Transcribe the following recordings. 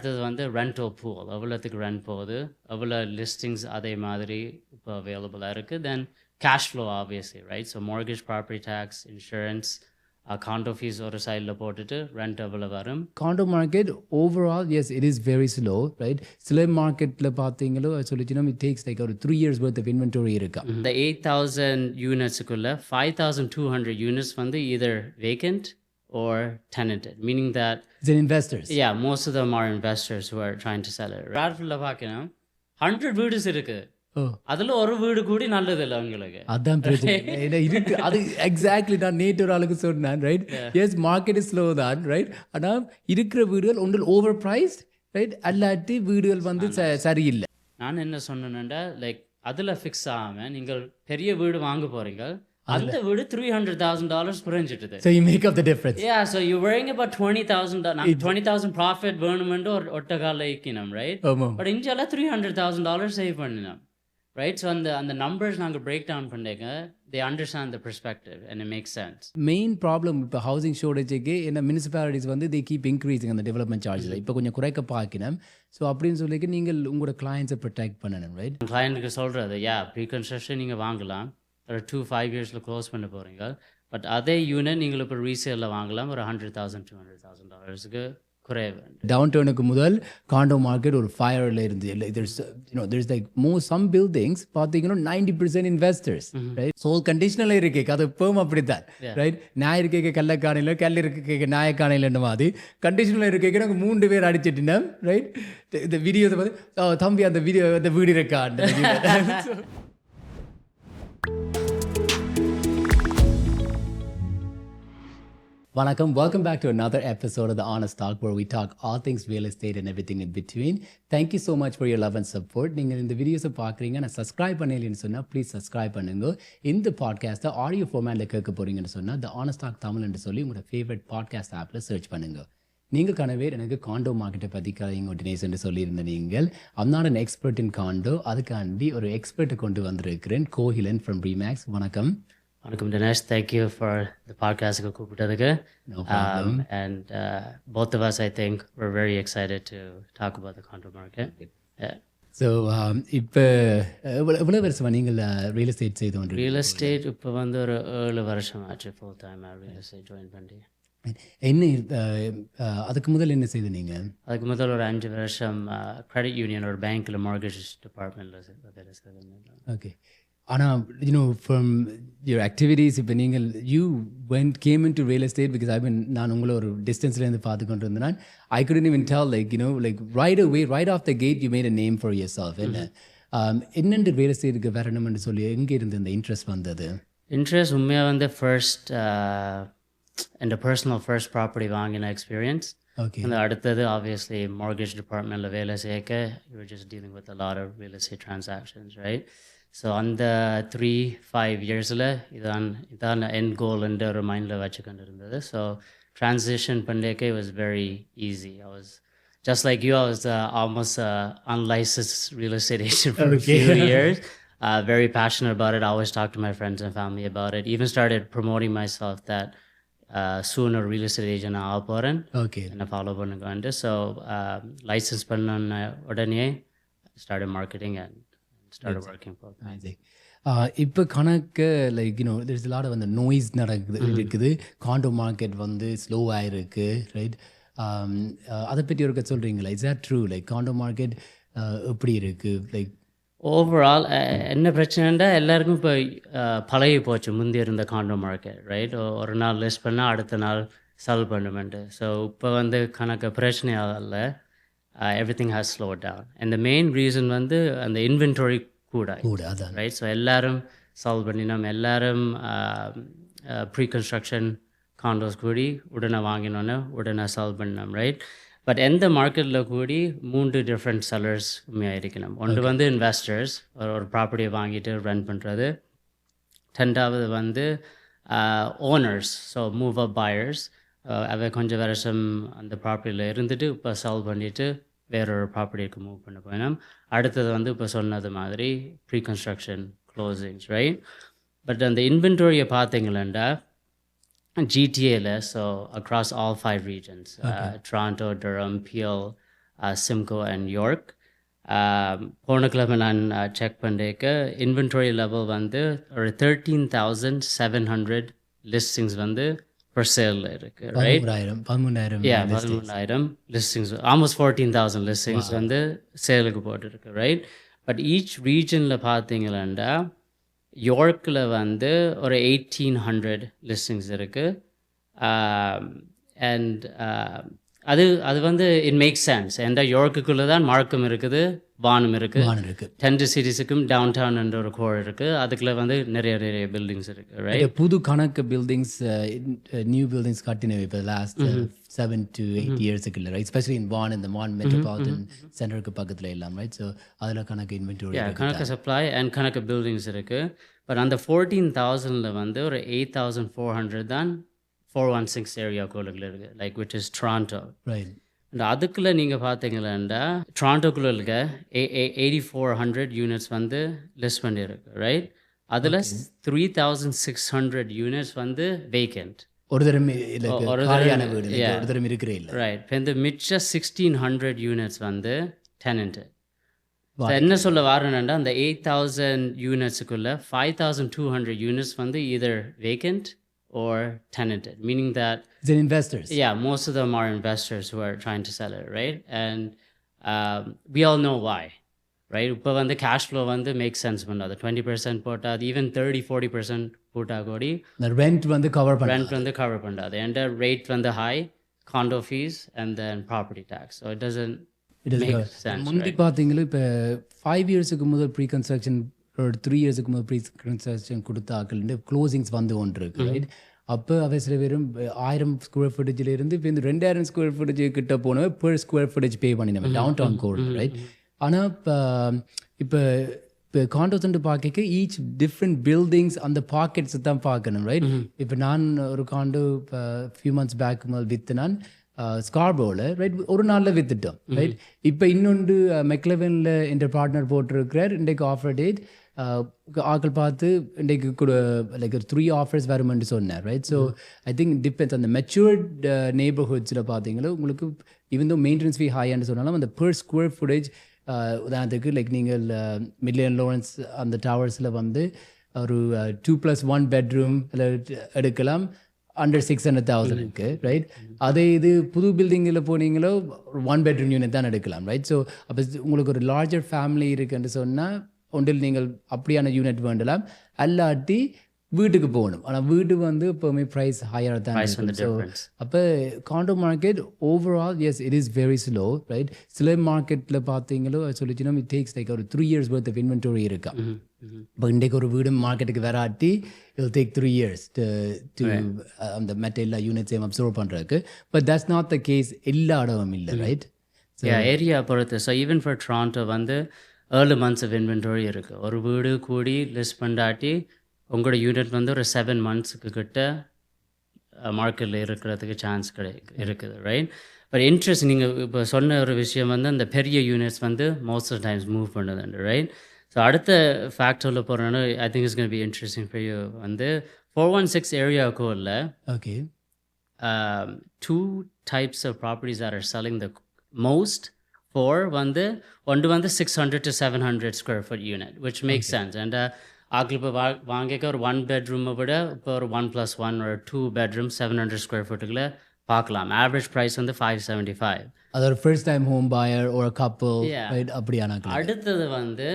அடுத்தது வந்து rental pool, எவ்வளோத்துக்கு rent போகுது, எவ்வளோ லிஸ்டிங்ஸ் அதே மாதிரி இப்போ அவைலபிளாக இருக்குது. Then cash flow obviously, right? So mortgage, property taxes, insurance, condo fees ஒரு சைடில் போட்டுட்டு ரெண்ட் எவ்வளோ வரும். Condo market overall, yes, it is very slow, right? Slow marketல பார்த்தீங்களோ சொல்லிச்சுன்னா it takes like ஒரு 3 years worth of inventory இருக்கா. இந்த 8,000 யூனிட்ஸுக்குள்ள 5,200 யூனிட்ஸ் வந்து either vacant or tenanted, meaning that It's an investors. yeah, most of them are investors who are trying to sell it. ராட்ஃபில்ல பார்க்கணும் 100 வீடுஸ் இருக்கு, அதுல ஒரு வீடு கூடி நல்லது இல்லை உங்களுக்கு. அதான் பிரச்சனை. இருக்கு அது எக்ஸாக்ட்லி நான் நேற்று ஒரு ஆளுக்கு சொன்னேன், right? Yes market is slow தான், ரைட்? ஆனால் இருக்கிற வீடுகள் ஒன்றில் ஓவர் ப்ரைஸ், ரைட்? அல்லாட்டி வீடுகள் வந்து சரியில்லை. நான் என்ன சொன்னேன்டா, லைக் அதில் ஃபிக்ஸ் ஆகாமல் நீங்கள் பெரிய வீடு வாங்க போறீங்க, அந்த வீடு $300,000 குறைஞ்சிட்டுது. So you make up the difference. Yeah, so you're worrying about $20,000 profit வேணுமென்று ஒரு ஒட்ட கால வைக்கணும், ரைட்? பட் இங்கெல்லாம் $300,000 சேவ் பண்ணினோம், ரைட்? ஸோ அந்த நம்பர்ஸ் நாங்கள் பிரேக் டவுன் பண்ணிங்க, they understand the perspective and it makes sense. Main problem இப்போ ஹவுசிங் ஷோர்டேஜுக்கு என்ன, முனிசிபாலிட்டிஸ் வந்து they keep increasing அந்த டெவலப்மெண்ட் சார்ஜில். இப்போ கொஞ்சம் குறைக்க பார்க்கணும். ஸோ அப்படின்னு சொல்லிட்டு நீங்கள் உங்களோட கிளைண்ட்ஸை ப்ரொடெக்ட் பண்ணணும், ரைட்? கிளைண்ட்டுக்கு சொல்கிறது, ப்ரீ கன்ஸ்ட்ரக்ஷன் நீங்கள் வாங்கலாம், ஒரு 2-5 இயர்ஸில் க்ளோஸ் பண்ண போகிறீங்க. பட் அதே யூனிட் நீங்கள் இப்போ ரீசேலில் வாங்கலாம் ஒரு $100,000-$200,000 குறைவு. டவுன் டவுனுக்கு முதல் காண்டோ மார்க்கெட் ஒரு ஃபயரில் இருந்து there's like some buildings பார்த்தீங்கன்னா 90% இன்வெஸ்டர்ஸ், ரைட்? ஸோ கண்டிஷனலாக இருக்கு அது எப்பவும் அப்படித்தான், ரைட்? நாய் இருக்க கள்ளக்காணையில், கல் இருக்க நாயக்காணையில் மாதிரி கண்டிஷனலாக இருக்க நாங்கள் 3 பேர் அடிச்சிட்டினோம், ரைட்? இந்த வீடியோ பார்த்து தம்பி அந்த வீடு இருக்கா. Vanakkam, welcome back to another episode of The Honest Talk, where we talk all things real estate and everything in between. Thank you so much for your love and support. நீங்கள் இந்த வீடியோஸை பார்க்குறீங்க, நான் சப்ஸ்கிரைப் பண்ணலைன்னு சொன்னால் please subscribe பண்ணுங்க. இந்த பாட்காஸ்ட்டை audio ஃபார்மேட்டில் கேட்க போகிறீங்கன்னு சொன்னால் The Honest Talk தமிழ் என்று சொல்லி உங்களோட ஃபேவரட் பாட்காஸ்ட் ஆப்பில் சர்ச் பண்ணுங்க. நீங்கள் கனவே எனக்கு காண்டோ மார்க்கெட்டை பற்றி கதைங்க தினேஷ் என்று சொல்லியிருந்த நீங்கள், I'm not an expert in condo, அதுக்காண்டி ஒரு எக்ஸ்பர்ட்டை கொண்டு வந்திருக்கிறேன், கோகிலன் from Remax. வணக்கம். வணக்கம் Dinesh, thank you for the podcast கூப்பிட்டதுக்கு. No problem. And both of us, I think, we're very excited to talk about the condo market. Yeah. So இப்போ எவ்வளோ வருஷமா நீங்கள் ரியல் எஸ்டேட் செய்து கொண்டு? ரியல் எஸ்டேட் இப்போ வந்து ஒரு 7 வருஷம் ஆச்சு full time real estate join பண்ணி. என்ன அதுக்கு முதல் என்ன செய்து நீங்கள்? அதுக்கு முதல் ஒரு 5 வருஷம் கிரெடிட் யூனியன் ஒரு பேங்க்கில் மார்கேஜ் டிபார்ட்மெண்ட்டில் வேலை செய்தேன். ஓகே. ஆனால் ஃப்ரம் யுவர் ஆக்டிவிட்டீஸ் இப்போ நீங்கள் came into real estate because நான் உங்களை ஒரு டிஸ்டன்ஸ்லேருந்து பார்த்து கொண்டு இருந்தேன். I couldn't even tell like right away, right off the gate you made a name for yourself. என்னென்று ரியல் எஸ்டேட்டுக்கு வரணும்னு சொல்லி எங்கே இருந்து இந்த இன்ட்ரெஸ்ட் வந்தது? இன்ட்ரெஸ்ட் உண்மையாக வந்து ஃபர்ஸ்ட் இந்த பர்சனல் ஃபர்ஸ்ட் ப்ராப்பர்ட்டி வாங்கின எக்ஸ்பீரியன்ஸ். ஓகே. அந்த அடுத்தது ஆப்வியஸ்லி மார்கேஜ் டிபார்ட்மெண்ட்டில் வேலை செய்ய you just dealing with a lot of real estate transactions, right? So அந்த 3-5 இயர்ஸில் இதான் என் கோல்ன்ற ஒரு மைண்டில் வச்சுக்கொண்டு இருந்தது. ஸோ ட்ரான்சிஷன் பண்ணிக்க it was very easy. I was just like you, I was almost unlicensed real estate agent for a few years. Very passionate about it. I always talk to my friends and family about it. Even started promoting myself that soon a real estate agent ஆக போகிறேன், என்னை follow பண்ணுங்க. So licence பண்ண உடனே started marketing and started working for them. இப்போ கணக்கு like there's a lot of அந்த noise இருக்குது. காண்டோ மார்க்கெட் வந்து ஸ்லோவாக இருக்குது, ரைட்? அதை பற்றி ஒரு சொல்கிறீங்களா? Is that true? Like condo market எப்படி இருக்குது? லைக் ஓவரால் என்ன பிரச்சனைண்டா, எல்லாருக்கும் இப்போ பழகி போச்சு முந்தி இருந்த காண்டோ மார்க்கெட், ரைட்? ஒரு நாள் லிஸ்ட் பண்ணால் அடுத்த நாள் செல் பண்ணுமெண்ட்டு. ஸோ இப்போ வந்து கணக்கு பிரச்சனையாகல, everything has slowed down. And the main reason வந்து அந்த இன்வென்டரி கூட, ரைட்? ஸோ எல்லாரும் சால்வ் பண்ணினோம், எல்லாரும் ப்ரீ கன்ஸ்ட்ரக்ஷன் காண்டோஸ் கூடி உடனே வாங்கினோன்னு உடனே சால்வ் பண்ணினோம், ரைட்? பட் எந்த மார்க்கெட்டில் கூடி 3 டிஃப்ரெண்ட் செல்லர்ஸ் உண்மையாக இருக்கணும். ஒன்று வந்து இன்வெஸ்டர்ஸ், ஒரு ப்ராப்பர்ட்டியை வாங்கிட்டு ரன் பண்ணுறது. 2வது வந்து owners, so move up buyers, அதை கொஞ்சம் வருஷம் அந்த ப்ராப்பர்ட்டியில் இருந்துட்டு இப்போ சால்வ் பண்ணிவிட்டு வேறொரு ப்ராப்பர்ட்டிக்கு மூவ் பண்ண போயினோம். அடுத்தது வந்து இப்போ சொன்னது மாதிரி pre construction closings, right? But அந்த இன்வென்டரியை பார்த்தீங்களா GTAல, so across all 5 regions, Toronto, Durham, Peel, Simcoe and York. போன கிழமை நான் செக் பண்ணிக்க இன்வென்ட்ரி லெவல் வந்து ஒரு 13,700 லிஸ்டிங்ஸ் வந்து per sale இருக்கு, right? 13,000 Yeah, 13,000 listings, almost 14,000 listings வந்து சேலுக்கு போட்டுருக்கு, right? பட் ஈச் ரீஜனில் பார்த்தீங்களா யோர்க்கில் வந்து ஒரு 1,800 லிஸ்டிங்ஸ் இருக்குது. அண்ட் அது அது வந்து இட் மேக்ஸ் சென்ஸ். ஏன்டா யோர்க்குள்ளே தான் மார்க்கம் இருக்குது, வானம் இருக்குது. 10 சிட்டிஸுக்கும் டவுன் டவுன் என்ற ஒரு கோர் இருக்குது. அதுக்குள்ளே வந்து நிறைய பில்டிங்ஸ் இருக்குது, ரைட்? புது கணக்கு பில்டிங்ஸ், நியூ பில்டிங்ஸ் கட்டினவை இப்போ லாஸ்ட் 7 to 8 இயர்ஸுக்கு இல்லை, ரைட்? எஸ்பெஷலி இன் வான், இந்த வான் மெட்ரோபாலிட்டன் சென்டருக்கு பக்கத்தில் எல்லாம், ரைட்? ஸோ அதில் கணக்கு இன்வென்டரி, கணக்கு சப்ளை அண்ட் கணக்கு பில்டிங்ஸ் இருக்குது. பட் அந்த 14,000 வந்து ஒரு 8,400 தான் 416 ஏரியா கோடுகள் இருக்குது, like which is Toronto, right? And அதுக்குள்ளே நீங்கள் பார்த்தீங்களா டொராண்டோக்குள்ளே இருக்க 8,400 யூனிட்ஸ் வந்து லிஸ்ட் பண்ணியிருக்கு, ரைட்? அதில் 3,600 யூனிட்ஸ் வந்து வேக்கண்ட், ஒரு தரம் இருக்கிற இல்லை, ரைட்? இப்போ இந்த மிச்ச 1,600 யூனிட்ஸ் வந்து டெனன்ட்டு. என்ன சொல்ல வரேன்னா அந்த 8,000 யூனிட்ஸுக்குள்ளே 5,200 யூனிட்ஸ் வந்து either vacant or tenanted, meaning that it's investors. Yeah, most of them are investors who are trying to sell it, right? And we all know why, right? இப்போ வந்து cash flow வந்து make sense பண்ணாது. 20% போட்டாது, even 30-40% போட்டா கூடி the rent வந்து cover பண்ணாது. And the rate வந்து high, condo fees and then property tax. So it doesn't make sense, முந்தி பார்த்தீங்களா இப்போ 5 இயர்ஸுக்கு முதல் ப்ரீ கன்ஸ்ட்ரக்ஷன், ஒரு 3 இயர்ஸுக்கு முதல் ப்ரீ கன்ஸ்ட்ரக்ஷன் கொடுத்தாக்கள் க்ளோசிங்ஸ் வந்து ஒன்று இருக்குது, ரைட்? அப்போ அவை சில பேரும் 1000 ஸ்கொயர் ஃபுட்டேஜில் இருந்து இப்போ இந்த 2,000 ஸ்கொயர் ஃபுட்டேஜ் கிட்ட போனவன் பெர் ஸ்கொயர் ஃபுட்டேஜ் பே பண்ணினவன் டவுன் டவுன் கோடு, ரைட்? ஆனால் இப்போ காண்டோஸ் பார்க்க ஈச் டிஃப்ரெண்ட் பில்டிங்ஸ் அந்த பாக்கெட்ஸ் தான் பார்க்கணும், ரைட்? இப்போ நான் ஒரு காண்டோ இப்போ ஃபியூ மந்த்ஸ் பேக் முதல் வித்து நான் ஸ்கார்போவில், ரைட்? ஒரு நாளில் வித்துட்டோம், ரைட்? இப்போ இன்னொன்று மெக்லவனில் என்ற பார்ட்னர் போட்டிருக்கிறார். இன்றைக்கு ஆஃபர் டேட் ஆக்கள் பார்த்து இன்றைக்கு கூட லைக் ஒரு 3 ஆஃபர்ஸ் வருமென்று சொன்னார், right? So I think depends அந்த மெச்சூர்ட் நெய்பர்ஹுட்ஸில் பார்த்தீங்கன்னா உங்களுக்கு ஈவன் தோ மெயின்டெனன்ஸ் ஃபீ ஹைன்னு சொன்னாலும் அந்த பெர் ஸ்கொயர் ஃபுட்டேஜ், உதாரணத்துக்கு லைக் நீங்கள் மில்லியன் லோரன்ஸ் அந்த டவர்ஸில் வந்து ஒரு 2+1 பெட்ரூம் எடுக்கலாம் அண்டர் 600,000 இருக்கு, ரைட்? அதே இது புது பில்டிங்கில் போனீங்களோ 1 பெட்ரூம் யூனிட் தான் எடுக்கலாம், ரைட்? ஸோ அப்போ உங்களுக்கு ஒரு லார்ஜர் ஃபேமிலி இருக்குன்னு சொன்னால் ஒன்றில் நீங்கள் அப்படியான யூனிட் வேண்டலாம், அல்லாட்டி வீட்டுக்கு போகணும். ஆனால் வீடு வந்து எப்போவுமே ப்ரைஸ் ஹையாக தான் இருக்கும். ஸோ அப்போ condo market overall S it is very slow, right? சில மார்க்கெட்டில் பார்த்தீங்களோ சொல்லிச்சுன்னா இட் டேக்ஸ் லைக் ஒரு 3 இயர்ஸ் ஒர்த் ஆஃப் இன்வென்டரி இருக்கா. இப்போ இன்றைக்கு ஒரு வீடு மார்க்கெட்டுக்கு வராட்டி it will take 3 years to அந்த மற்ற எல்லா யூனிட்ஸையும் அப்சர்வ் பண்ணுறதுக்கு. But that's not the case, எல்லா இடமும் இல்லை, ரைட்? ஏரியா பொறுத்து. ஸோ ஈவன் ஃபார் டொராண்டோ வந்து ஏர்லி மந்த்ஸ் ஆஃப் இன்வென்டரி இருக்குது. ஒரு வீடு கூடி லிஸ்ட் பண்ணாட்டி உங்களோட யூனிட் வந்து ஒரு 7 மந்த்ஸுக்கு கிட்ட மார்க்கெட்டில் இருக்கிறதுக்கு சான்ஸ் இருக்குது, ரைட்? பட் இன்ட்ரெஸ்ட் நீங்கள் இப்போ சொன்ன ஒரு விஷயம் வந்து அந்த பெரிய யூனிட்ஸ் வந்து மோஸ்ட் ஆஃப் டைம்ஸ் மூவ் பண்ணுதுண்டு, ரைட்? ஸோ அடுத்த ஃபேக்டரில் போகிறோன்னா I think it's gonna be interesting for you. வந்து 416 ஏரியாவுக்கும் இல்லை, okay, 2 types of properties that are selling the most for வந்து ஒன்று வந்து 600 to 700 square foot unit, which makes sense. And ஆக்கள் இப்போ வாங்கிக்க ஒரு 1 பெட்ரூமை விட இப்போ ஒரு 1+1 ஒரு 2 பெட்ரூம் 700 ஸ்கொயர் ஃபுட்டுக்குள்ள பார்க்கலாம். ஆவரேஜ் ப்ரைஸ் வந்து 575. அது ஒரு ஃபர்ஸ்ட் டைம் ஹோம் பையர் ஒரு கப்பல், ரைட்? அப்படியான. அடுத்தது வந்து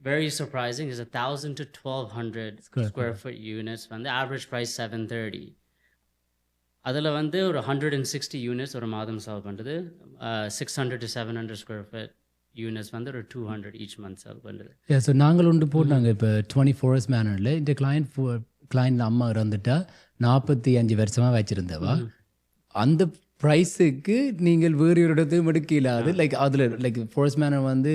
very surprising is 1,000 to 1,200 square foot units வந்து ஆவரேஜ் ப்ரைஸ் 730. அதில் வந்து ஒரு 160 யூனிட்ஸ் ஒரு மாதம் செல் பண்ணுறது. 600 to 700 ஸ்கொயர் ஃபுட் யூனிட்ஸ் வந்து ஒரு 200 ஈச் மந்த் செல் பண்ணுறது. ஸோ நாங்கள் ஒன்று போட்டாங்க இப்போ 24 மேனரில். இந்த கிளைண்ட் அம்மா இருந்துட்டா 45 வருஷமாக வச்சுருந்தவா. அந்த ப்ரைஸுக்கு நீங்கள் வேறு ஒரு இடத்தையும் எடுக்க இல்லாது, லைக் அதில் லைக் ஃபோர்ஸ் மேனர் வந்து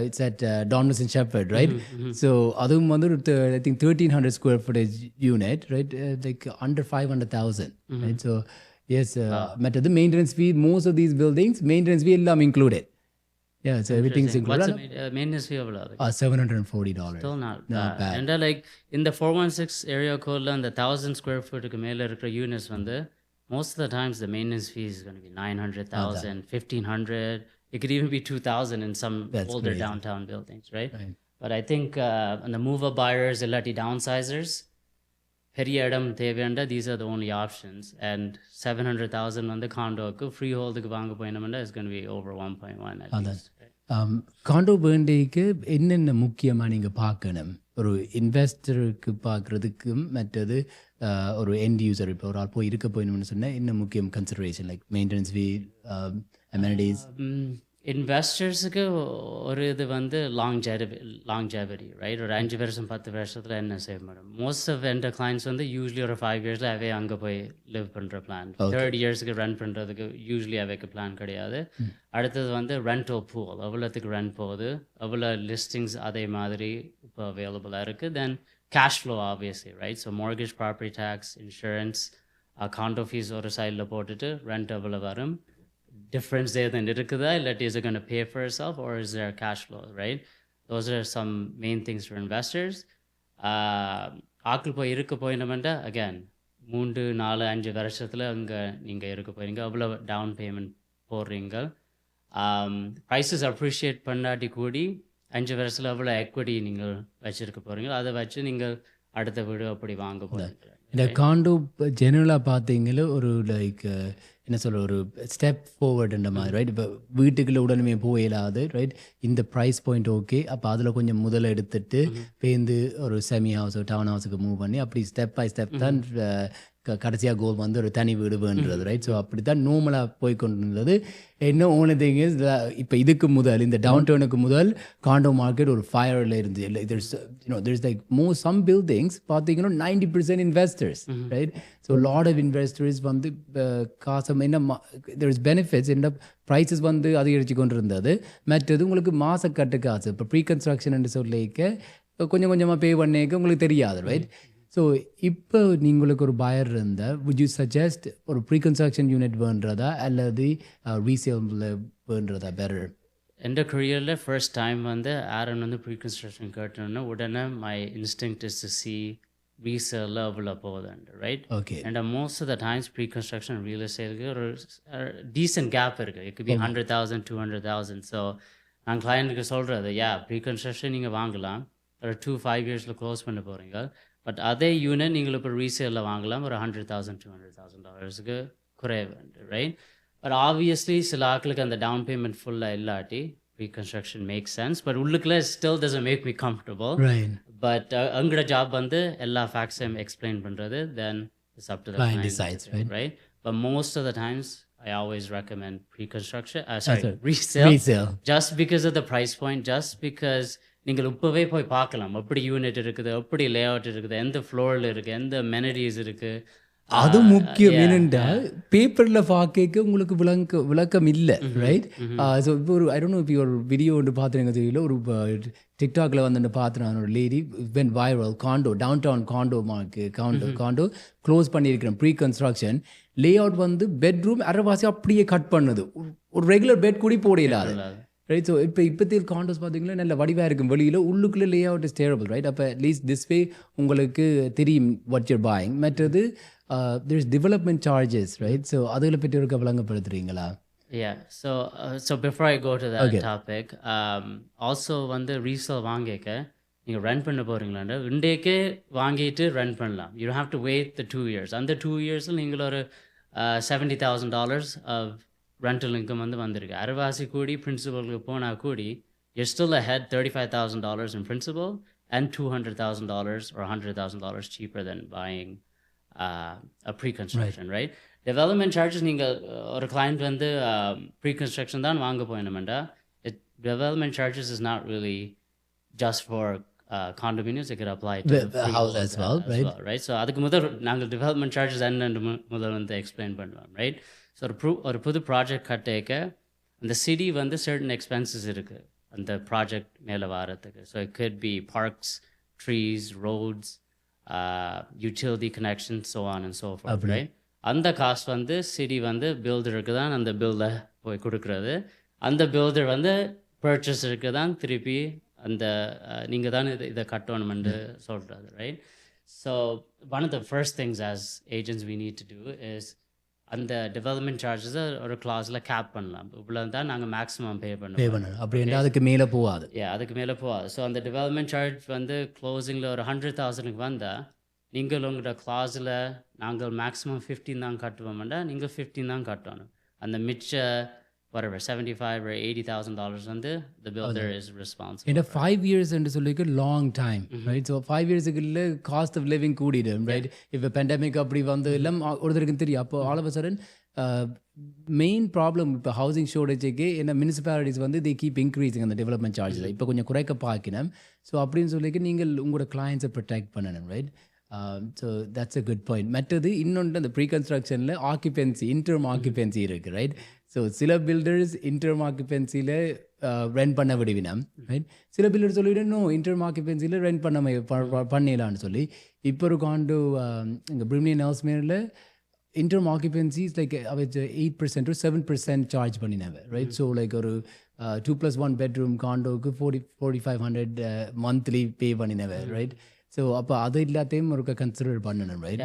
it's at Don Mills and Sheppard, right? So அதுவும் வந்து ஒரு I think 1,300 square footage unit, right? Like under 500,000, right? So yes, மற்றது maintenance fee, most of these buildings maintenance fee எல்லாம் included. Yeah, so everything's included. What's the maintenance fee எவ்வளோ? $740. Still not bad. And like இந்த 416 area code அந்த 1,000 square footக்கு மேலே இருக்கிற units வந்து most of the times the maintenance fee is going to be 900,000, 1,500, It could even be 2,000 in some That's older crazy. downtown buildings, right? Right. But I think the mover buyers, illati downsizers, பெரிய இடம் தேவையாண்டா these are the only options. And 700,000 வந்து காண்டோக்கு free ஹோல்டுக்கு வாங்க போயினோம்னா it's going to be over 1.1 at அதான் least. Condo வேண்டிக்கு என்னென்ன முக்கியமாக நீங்கள் பார்க்கணும் ஒரு இன்வெஸ்டருக்கு பார்க்குறதுக்கும் மற்றது ஒரு எண்ட் யூசர் இப்போ ஒரு ஆள் போய் இருக்க போயணும்னு சொன்னால் என்ன முக்கியம் consideration like maintenance fee amenities இன்வெஸ்டர்ஸுக்கு ஒரு இது வந்து லாங்ஜெவிட்டி ரைட் ஒரு 5 வருஷம் 10 வருஷத்தில் என்ன செய்ய முடியும் மோஸ்ட் ஆஃப் என்ட கிளைண்ட்ஸ் வந்து யூஸ்வலி ஒரு 5 இயர்ஸில் அவே அங்கே போய் லிவ் பண்ணுற பிளான் 3rd இயர்ஸுக்கு ரன் பண்ணுறதுக்கு யூஸ்வலி அவைக்கு பிளான் கிடையாது அடுத்தது வந்து ரெண்டல் பூல் எவ்வளோத்துக்கு ரன் போகுது எவ்வளோ லிஸ்டிங்ஸ் அதே மாதிரி இப்போ அவைலபிளாக இருக்குது தென் cash flow obviously right so mortgage property tax insurance condo fees ஒரு சைடில் போட்டுட்டு rent எவ்வளோ வரும் difference there than இருக்குதா இல்லாட்டி is it going to pay for itself or is there cash flow right those are some main things for investors ஆக்கள் போய் இருக்க போயினோம்னா again 3 4 5 வருஷத்தில் அங்கே நீங்கள் இருக்க போகிறீங்க அவ்வளோ டவுன் பேமெண்ட் போடுறீங்க ப்ரைஸஸ் அப்ரிஷியேட் பண்ணாட்டி கூடி 5 வருஷத்தில் எவ்வளோ எக்விட்டி நீங்கள் வச்சுருக்க போகிறீங்களோ அதை வச்சு நீங்கள் அடுத்த வீடு அப்படி வாங்க போகிறீங்க இந்த காண்டோ ஜெனரலாக பார்த்தீங்களோ ஒரு லைக் என்ன சொல்ற ஒரு ஸ்டெப் ஃபார்வர்டுன்ற மாதிரி ரைட் இப்போ வீட்டுக்குள்ளே உடனே போயிடாது ரைட் இந்த ப்ரைஸ் பாயிண்ட் ஓகே அப்போ அதில் கொஞ்சம் முதல்ல எடுத்துட்டு பேருந்து ஒரு செமி ஹவுஸ் டவுன் ஹவுஸுக்கு மூவ் பண்ணி அப்படி ஸ்டெப் பை ஸ்டெப் தான் கடைசியாக கோல் வந்து ஒரு தனி வீடு வேண்டுறது ரைட் ஸோ அப்படி தான் நார்மலாக போய் கொண்டு இருந்தது என்ன ஓன திங் இஸ் இப்போ இதுக்கு முதல் இந்த டவுன் டவுனுக்கு முதல் காண்டோ மார்க்கெட் ஒரு ஃபயரில் இருந்து இல்லை there's like more some buildings பார்த்தீங்கன்னா 90% investors right so lot of investors வந்து காசு என்ன there's benefits என்ன ப்ரைஸஸ் வந்து அதிகரித்து கொண்டு இருந்தது மற்றது உங்களுக்கு மாத கட்டு காசு இப்போ ப்ரீ கன்ஸ்ட்ரக்ஷன் சொல்லிக்க கொஞ்சம் கொஞ்சமாக பே பண்ணிக்க உங்களுக்கு தெரியாது ரைட் ஸோ இப்போ நீங்களுக்கு ஒரு பயர் இருந்தால் would you suggest ஒரு ப்ரீ கன்ஸ்ட்ரக்ஷன் யூனிட் வேண்டுறதா அல்லது ரீசேலில் வேண்டுறதா பெட்டர் எந்த கரியரில் ஃபர்ஸ்ட் டைம் வந்து ஆரன் வந்து ப்ரீ கன்ஸ்ட்ரக்ஷன் கேட்டோன்னா உடனே my instinct is to see ரீசேலில் அவ்வளோ போகுதுண்டு right okay and most of the times pre construction real எஸ்டேட்டுக்கு ஒரு டீசென்ட் கேப் இருக்குது இட் பி 100,000 200,000 ஸோ நான் கிளையண்ட்டுக்கு சொல்கிறது ப்ரீ கன்ஸ்ட்ரக்ஷன் நீங்கள் வாங்கலாம் ஒரு 2-5 இயர்ஸில் க்ளோஸ் பண்ண போகிறீங்க பட் அதே யூனிட் நீங்கள் இப்போ ரீசேலில் வாங்கலாம் ஒரு $100,000-$200,000 குறைவு ரைட் பட் ஆப்வியஸ்லி சில ஆட்களுக்கு அந்த டவுன் பேமெண்ட் ஃபுல்லாக இல்லாட்டி ரீகன்ஸ்ட்ரக்ஷன் மேக் சென்ஸ் பட் உள்ளுக்குள்ள still doesn't make me comfortable but எங்களோட ஜாப் வந்து எல்லா ஃபேக்ட்ஸையும் எக்ஸ்பிளைன் பண்ணுறது then it's up to the client decides, right but most of the times I always recommend pre-construction resale just because of the price point just because நீங்கள் இப்போவே போய் பார்க்கலாம் எப்படி யூனிட் இருக்குது எப்படி லே அவுட் இருக்குது எந்த ஃப்ளோரில் இருக்குது எந்த மெனரிஸ் இருக்குது அது முக்கியம் என்னென்றா பேப்பரில் பார்க்க உங்களுக்கு விளக்கம் இல்லை ரைட் ஸோ இப்போ ஒரு ஐ டோன்ட் நோ இப்போ ஒரு வீடியோ ஒன்று பார்த்துருங்க தெரியல ஒரு டிக்டாக்ல வந்து பார்த்துருக்கான் ஒரு lady went viral condo down down condo condo close பண்ணியிருக்கிறேன் ப்ரீ கன்ஸ்ட்ரக்ஷன் லே அவுட் வந்து பெட்ரூம் அரைவாசி அப்படியே கட் பண்ணுது ஒரு ரெகுலர் பெட் கூடி போட இல்லாது ரைட் ஸோ இப்போத்தில் காண்டோஸ் பார்த்தீங்கன்னா நல்ல வடிவாக இருக்கும் வெளியில் உள்ளுக்குள்ளே லே அவுட் இஸ் டேரபிள் ரைட் அப்போ அட்லீஸ்ட் திஸ் வே உங்களுக்கு தெரியும் வாட் யூர் பாயிங் மற்றது there is development charges right so அதில் பற்றி இருக்க விளங்கப்படுத்துறீங்களா so before I go to that topic also வந்து ரீசேல் வாங்கிக்க நீங்கள் ரன் பண்ண போகிறீங்களாண்டா இன்றைக்கே வாங்கிட்டு ரன் பண்ணலாம் you don't have to wait the 2 years அந்த 2 இயர்ஸில் நீங்கள் ஒரு $70,000 of rental income வந்து வந்திருக்கு அரைவாசி கூடி பிரின்சிபலுக்கு போனால் கூடி you're still ahead $35,000 in principal and $200,000 or $100,000 cheaper than buying a pre-construction right development charges நீங்கள் ஒரு client வந்து pre-construction தான் வாங்க போயினோம்டா development charges is not really just for condominiums it could apply to the house as well right so அதுக்கு முதல் நாங்கள் development charges என்னன்னு முதல் வந்து எக்ஸ்பிளைன் பண்ணுவோம் right so ஒரு புது ப்ராஜெக்ட் கட்டேக்க அந்த சிட்டி வந்து certain expenses இருக்குது அந்த ப்ராஜெக்ட் மேலே வாரத்துக்கு so it could be parks trees roads utility connections so on and so forth right அந்த காஸ்ட் வந்து சிட்டி வந்து பில்டருக்கு தான் அந்த பில்லை போய் கொடுக்குறது அந்த பில்டர் வந்து பர்ச்சேஸருக்கு தான் திருப்பி அந்த நீங்கள் தான் இதை கட்டணுமென்று சொல்கிறது right so one of the first things as agents we need to do is அந்த டெவலப்மெண்ட் சார்ஜஸை ஒரு கிளாஸில் கேப் பண்ணலாம். இவ்வளோ தான் நாங்கள் மேக்ஸிமம் பே பண்ண பே போகிறோம். பண்ணணும் அப்படின்னா அதுக்கு மேலே போகாது. அதுக்கு மேலே போகாது. ஸோ அந்த டெவலப்மெண்ட் சார்ஜ் வந்து க்ளோசிங்கில் ஒரு 100,000க்கு வந்தால் நீங்கள் உங்களோட கிளாஸில் நாங்கள் மேக்ஸிமம் 15 தான் கட்டுவோம்னா நீங்கள் 15 தான் கட்டணும். அந்த மிச்ச whatever $75,000 or $80,000 வந்து the builder is responsible. ஏன்னா 5 years என்று சொல்லிக்க லாங் டைம் ரைட். ஸோ 5 இயர்ஸுக்கு இல்லை காஸ்ட் ஆஃப் லிவிங் கூடிடும் ரைட். இப்போ பெண்டமிக் அப்படி வந்து எல்லாம் ஒருத்தருக்கு தெரியும். அப்போ all of a sudden main problem இப்போ ஹவுசிங் ஷோர்டேஜுக்கு என்ன மியூனிசிபாலிட்டிஸ் வந்து தே கீப் இன்க்ரீஸிங் அந்த டெவலப்மெண்ட் சார்ஜஸ் இப்போ கொஞ்சம் குறைக்க பார்க்கணும். ஸோ அப்படின்னு சொல்லிக்க நீங்கள் உங்களோட கிளைண்ட்ஸை ப்ரொடெக்ட் பண்ணணும் right. So that's a good point. மற்றது இன்னொன்று அந்த ப்ரீ கன்ஸ்ட்ரக்ஷனில் ஆக்குபென்சி இன்டர்ம் ஆக்குபென்சி இருக்குது ரைட். ஸோ சில பில்டர்ஸ் இன்டர்ம் ஆக்குபென்சியில் ரெண்ட் பண்ண விடுவினம் ரைட். சில பில்டர் சொல்லிவிடும் நோ இன்டர்ம் ஆக்குபென்சியில் ரெண்ட் பண்ணிடலான்னு சொல்லி. இப்போ ஒரு காண்டோ இங்கே பிரிமினியன் ஹவுஸ்மேரில் interim occupancy is like 8% or 7% charge பண்ணினவ right. So like ஒரு 2+1 bedroom condoக்கு 4,500 monthly pay பண்ணினவ right. So அப்போ அது எல்லாத்தையும் ஒரு கன்சிடர் பண்ணணும் right.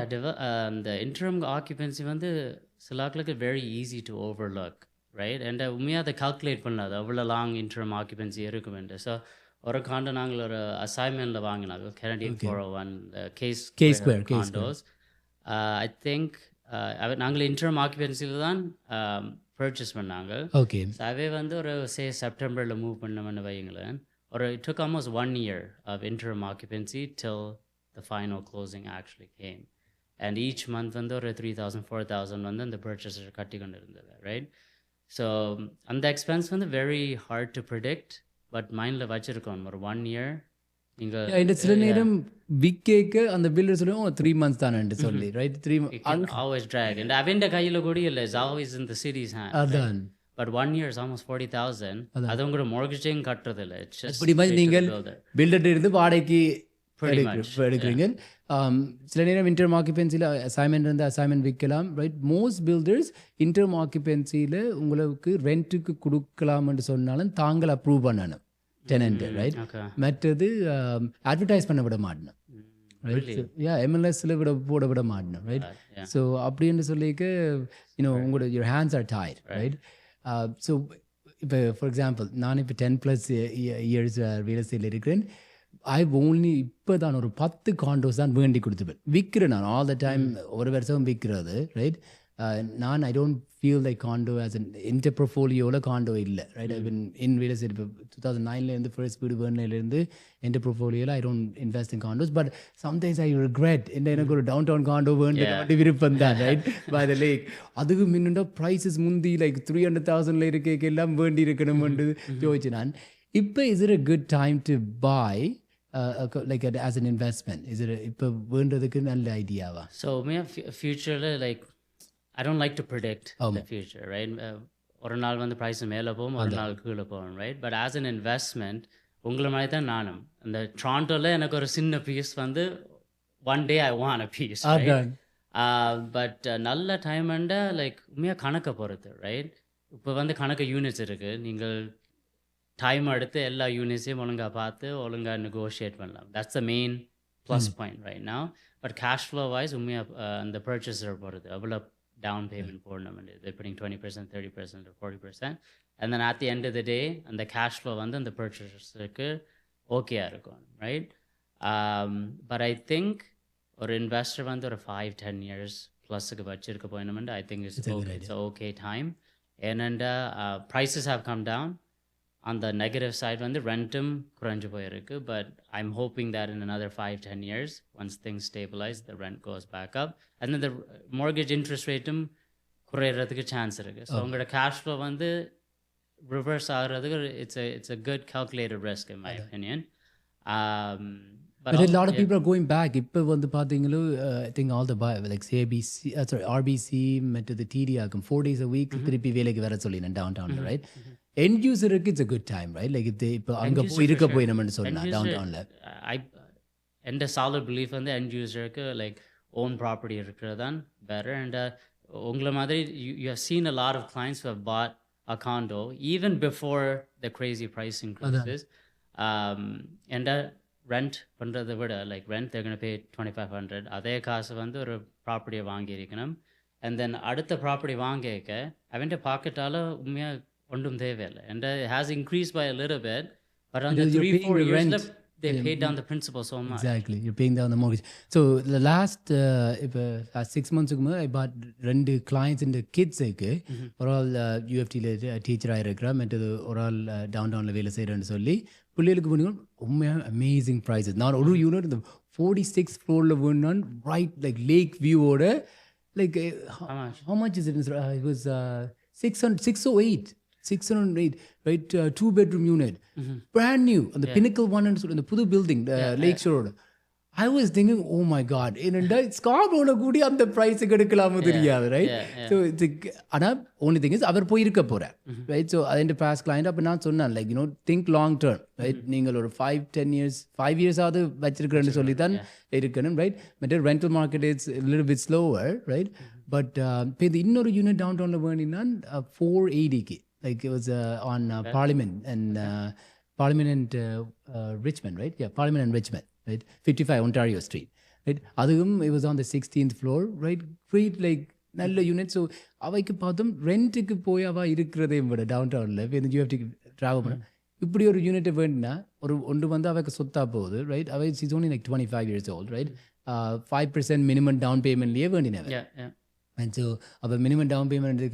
இந்த interim occupancy வந்து சிலாக்களுக்கு very easy to overlook right. and உண்மையாக அதை கால்குலேட் பண்ணாது அவ்வளோ லாங் interim occupancy இருக்கும் என்று. ஸோ ஒரு காண்டோ நாங்கள் ஒரு அசைன்மெண்ட்டில் வாங்கினாங்க Canadian 401 K Square condos. I think நாங்கள் இன்டர்ம் ஆக்குபென்சியில் தான் பர்ச்சேஸ் பண்ணாங்க. ஓகே. ஸோ அவே வந்து ஒரு செப்டம்பரில் மூவ் பண்ணோம்னு வைங்களேன். ஒரு it took almost 1 year of interim occupancy till the final closing actually came. And each month வந்து ஒரு 3,000 4,000 வந்து அந்த பர்ச்சேஸர் கட்டி கொண்டு இருந்தது ரைட். ஸோ அந்த எக்ஸ்பென்ஸ் வந்து very hard to predict. But மைண்டில் வச்சுருக்கோம் ஒரு 1 year இந்த சில நேரம் விக்கேக்கு அந்த பில்டர் சொல்லுவோம் 3 months தானே சொல்லி right. 3 months always drag and அவன் கையில் கூட இல்லை is always in the city's hand. அதான். But 1 year is almost 40,000. அது உங்களோட mortgaging கட்டுறது இல்லை. இப்படி மாதிரி நீங்கள் பில்டர் இருந்து வாடகைக்கு எடுக்கிறீங்க. சில நேரம் இன்டர்ம் ஆக்குபென்சியில் அசைன்மெண்ட் இருந்து அசைன்மெண்ட் விற்கலாம் ரைட். மோஸ்ட் பில்டர்ஸ் இன்டர்ம் ஆக்குபென்சியில் உங்களுக்கு ரெண்ட்டுக்கு கொடுக்கலாம்னு சொன்னாலும் தாங்கள் அப்ரூவ் பண்ணணும் tenant right. மற்றது அட்வர்டைஸ் பண்ண விட மாட்டணும் ரைட். எம்எல்எஸ்ல போட விட மாட்டணும் ரைட். ஸோ அப்படின்னு சொல்லிக்க உங்களோட your hands are tied right. So இப்போ ஃபார் எக்ஸாம்பிள் நான் இப்போ 10+ years ரியல் எஸ்டேட்டில் இருக்கிறேன். ஓன்லி இப்போ தான் ஒரு 10 காண்டோஸ் தான் வேண்டி கொடுத்துப்பேன் விற்கிறேன் நான் ஆல் த டைம். ஒரு வருஷம் விற்கிறது ரைட். நான் I don't feel like condo as an இன்டர் ப்ரோஃபோலியோவில் காண்டோ இல்லை right. I been in real estate இப்போ 2009 ஃபர்ஸ்ட் வீடு வேர்னிலேருந்து இன்டர் ப்ரோஃபோலியோவில் I don't invest in condos. But sometimes I regret எனக்கு ஒரு டவுன் டவுன் காண்டோ வேண்டி விருப்பம் தான் ரைட் பை த லேக். அதுக்கு முன்னுண்டா ப்ரைஸஸ் முந்தி லைக் 300,000 இருக்க எல்லாம் வேண்டி இருக்கணும்னு யோசிச்சு நான். இப்போ is it a good time to bye like as an investment? Is it இப்போ வேண்டதுக்கு நல்ல ஐடியாவா? ஸோ ஃபியூச்சரில் like I don't like to predict the future, right? ஒரு நாள் வந்து ப்ரைஸ் மேலே போகும், ஒரு நாள் கீழே போகும் right. But as an investment உங்களை மாதிரி தான் நானும். இந்த ட்ராண்டோவில் எனக்கு ஒரு சின்ன பீஸ் வந்து one day I want a piece. But நல்ல டைம்ண்டா லைக் உண்மையாக கணக்கை பொறுத்து ரைட். இப்போ வந்து கணக்கு யூனிட்ஸ் இருக்குது. நீங்கள் டைம் எடுத்து எல்லா யூனிட்ஸையும் ஒழுங்காக பார்த்து ஒழுங்காக நெகோஷியேட் பண்ணலாம். That's the main plus point right now. But cash flow wise உண்மையாக அந்த பர்ச்சேஸரை பொறுத்து எவ்வளோ down payment போடணும். They're putting 20%, 30% or 40%. And then at the end of the day, அந்த cash flow வந்து அந்த purchasersக்கு ஓகேயா இருக்கும் right. But I think ஒரு investor வந்து ஒரு 5-10 years +க்கு வச்சிருக்க போயினோம்னா I think it's an okay time. And prices have come down. On the negative side வந்து ரெண்ட்டும் குறைஞ்சு போயிருக்கு. But I'm hoping that in another 5-10 years once things stabilize the rent goes back up and then the mortgage interest rateum குறையறதுக்கு chance இருக்கு. So உங்களோட cash flow வந்து reverse ஆகிறதுக்கு it's a good calculated risk in my opinion. But a lot of people are going back. இப்போ வந்து பார்த்தீங்களோ I think all the like RBC met the TD ஆகும் 4 days a week திருப்பி வேலைக்கு வர சொல்லினேன் டவுன் டவுன்ல ரைட். எண்ட் யூசருக்கு it's a good time right. Like இப்போ அங்கே போய் இருக்க போய் நம்மன்னு சொல்லலாம் டவுன் டவுனில். எந்த சாலிட் பிலீஃப் வந்து எண்ட் யூசருக்கு லைக் ஓன் ப்ராப்பர்ட்டி இருக்கிறது தான் பெட்டர். அண்ட் உங்களை மாதிரி you have seen a lot of clients who have bought a condo even before the crazy price increases. And rent பண்ணுறதை விட like rent they're gonna pay 2,500 அதே காசு வந்து ஒரு ப்ராப்பர்ட்டியை வாங்கியிருக்கணும். and then அடுத்த ப்ராப்பர்ட்டி வாங்கிக்க அவன்கிட்ட பாக்கெட்டால உண்மையாக ஒன்றும் தேவையில்லை and it has increased by a little bit but on the Because you're paying 3-4 the years rent. they paid down the principal so much. Exactly, you're paying down the mortgage. So the last last 6 months ago I bought ரெண்டு clients இந்த கிட்ஸுக்கு ஒரு ஆள் யூஎஃப்டியில் டீச்சராக இருக்கிறா மற்றது ஒரு ஆள் டவுன் டவுனில் வேலை செய்கிறேன்னு சொல்லி பிள்ளைகளுக்கு பண்ணுங்க உண்மையாக அமேசிங் ப்ரைஸஸ். நான் ஒரு யூனிட் இந்த 46th ஃப்ளோரில் வேணும்னா ரைட் லைக் லேக் வியூவோட like how much is it? It was 608 right, 2-bedroom unit, brand new on the Pinnacle one and the Pudu building, Lakeshore Road. I was thinking, oh my god, என்னடா ஸ்கார்போல கூடி அந்த price எடுக்கலாமோ தெரியாது, right? So it's ஆனா only thing is அவர் போய் இருக்க போறார், right? So அந்த past client அப்ப நான் சொன்னேன் like think long term, right? நீங்கள் ஒரு 5-10 years 5 years ஆவது வச்சிருக்கேன்னு சொல்லி தான் இருக்கணும், right? But the rental market is a little bit slower, right? But இந்த இன்னொரு யூனிட் டவுன் டவுன்ல வேணும்னா 480k, like it was on Parliament and Richmond, right? Yeah, Parliament and Richmond, right? 55 Ontario Street, right? அதுவும் it was on the 16th floor, right? Great, like நல்ல unit. So அவைக்கு பார்த்தோம் ரெண்ட்டுக்கு போய் அவள் இருக்கிறதே விட டவுன் டவுனில் இப்போ இந்த யூஎஃப்டிக்கு ட்ராவல் பண்ண இப்படி ஒரு யூனிட்டை வேணுன்னா ஒன்று வந்து அவைக்கு சொத்தா போகுது, ரைட்? அவை is only like 25 years old, right? 5% minimum down paymentலேயே வேண்டினவன். And so our minimum down payment is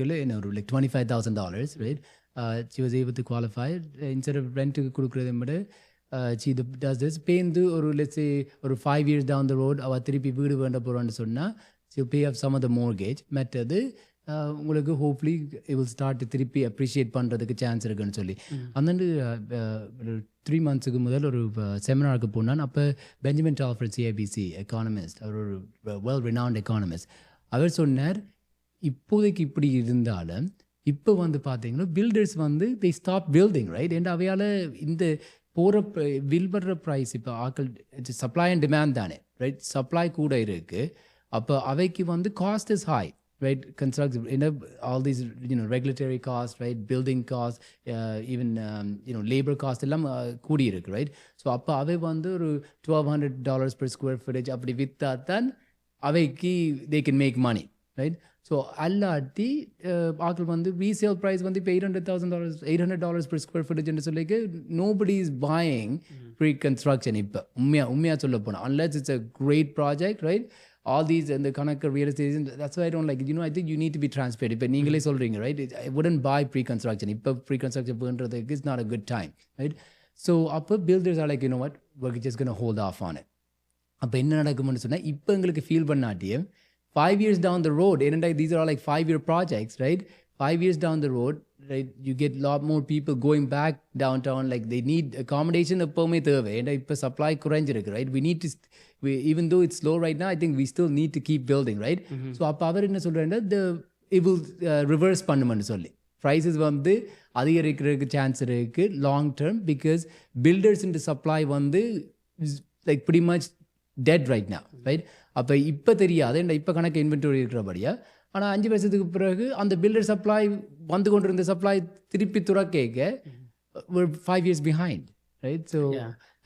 like $25,000, right? She was able to qualify. Instead of rent she does this. Pay or let's say or 5 years down the road, our 3 people she'll pay off some of the mortgage. Hopefully it will start to appreciate பண்றதுக்கு chance இருக்குன்னு சொல்லி அந்தண்டு 3 months முதல் ஒரு செமினாருக்கு போனான். அப்போ Benjamin டால்ஃபர்ட் CIBC economist, அவர் ஒரு well renowned economist, அவர் சொன்னார் இப்போதைக்கு இப்படி இருந்தாலும் இப்போ வந்து பார்த்தீங்கன்னா பில்டர்ஸ் வந்து they stop building, right? and அவையால் இந்த போகிற வில் படுற ப்ரைஸ் இப்போ ஆக்கள் சப்ளை அண்ட் டிமாண்ட் தானே, ரைட்? சப்ளை கூட இருக்குது. அப்போ அவைக்கு வந்து cost is high, right? Construction, all these regulatory costs, right? Building costs, even labor cost எல்லாம் கூடி இருக்கு, right? ஸோ அப்போ அவை வந்து ஒரு $1,200 per square footage அப்படி விற்றா தான் அவைக்கு they can make money, right? So அல்லாட்டி ஆக்கள் வந்து ரீசேல் ப்ரைஸ் வந்து இப்போ $800 per square footage என்று சொல்லிக்கு nobody is buying pre-construction. இப்போ உண்மையாக சொல்ல போனால் unless it's a great project, right? All these and the Kanaka real estate, that's why I don't like it. I think you need to be transparent. But நீங்களே சொல்றீங்க, right? I wouldn't buy pre-construction. இப்போ pre-construction பண்றதுக்கு is not a good time, right? So அப்போ builders are like, you know what, we're just going to hold off on it. அப்போ என்ன நடக்கும்னு சொன்னா இப்போ எங்களுக்கு feel பண்ணாட்டியும் 5 years down the road, these are all like 5-year projects, right? 5 years down the road, right, you get a lot more people going back downtown, like they need accommodation எப்பவுமே தேவை. ஏன்னா இப்போ சப்ளை குறைஞ்சிருக்கு, right? We need to even though it's slow right now, I think we still need to keep building, right? So அப்போ அவர் என்ன சொல்றாருன்னா it will reverse பண்ணுமென்னு சொல்லி prices வந்து அதிகரிக்கிறதுக்கு சான்ஸ் இருக்கு லாங் டேர்ம், பிகாஸ் பில்டர்ஸ் இந்த சப்ளை வந்து like pretty much dead right now, right? அப்போ இப்போ தெரியாது, இப்போ கணக்கு இன்வென்டரி இருக்கிறபடியா. ஆனால் 5 வருஷத்துக்கு பிறகு அந்த பில்டர் சப்ளை வந்து கொண்டிருந்த சப்ளை திருப்பி துறக்க we're 5 years behind, right? So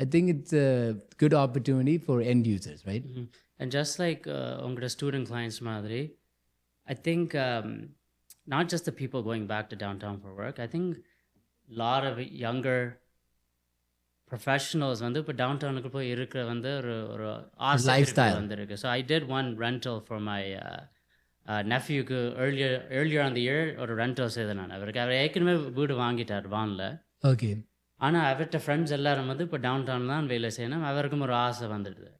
I think it's a good opportunity for end users, right? And just like உங்களோட student clients மாதிரி, I think not just the people going back to downtown for work, I think a lot of younger professionals வந்து இப்போ டவுன்டவுனுக்கு போய் இருக்கிற வந்து ஒரு ஆசை வந்துருக்கு. So I did one rental for my நெஃப்யூக்கு earlier on the year ஒரு ரெண்டல் செய்தேன் நான். அவர் ஏற்கனவே வீடு வாங்கிட்டார் வானில். ஓகே. ஆனால் அவர்கிட்ட ஃப்ரெண்ட்ஸ் எல்லாரும் வந்து இப்போ டவுன்டவுன் தான் வேலை செய்யணும், அவருக்கும் ஒரு ஆசை வந்துடுது.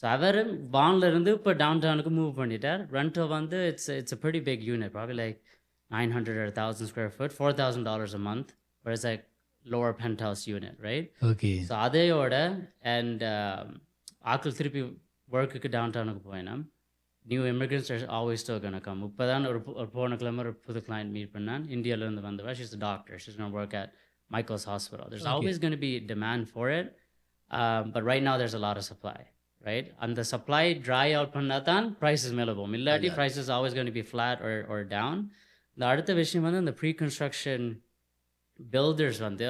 ஸோ அவர் வானில் இருந்து இப்போ டவுன்டவுனுக்கு மூவ் பண்ணிட்டார். ரெண்டல் வந்து it's a pretty big unit, probably like 900 or 1,000 square foot, $4,000 a month, but it's like lower penthouse unit, right? Okay. So அதையோட and ஆக்கள் திருப்பி ஒர்க்குக்கு டவுன்டவுனுக்கு போயினா new immigrants are always still gonna come. இப்போ தான் ஒரு போன கிழமை ஒரு புது கிளைண்ட் மீட் பண்ணான், இந்தியாவிலேருந்து வந்தவா. She's a doctor, she's gonna work at Michael's hospital. There's always going to be demand for it, but right now there's a lot of supply, right? And the supply dry out பண்ணா தான் prices மேலே போகும், இல்லாட்டி prices always going to be flat or down. இந்த அடுத்த விஷயம் வந்து இந்த ப்ரீ-கன்ஸ்ட்ரக்ஷன் builders வந்து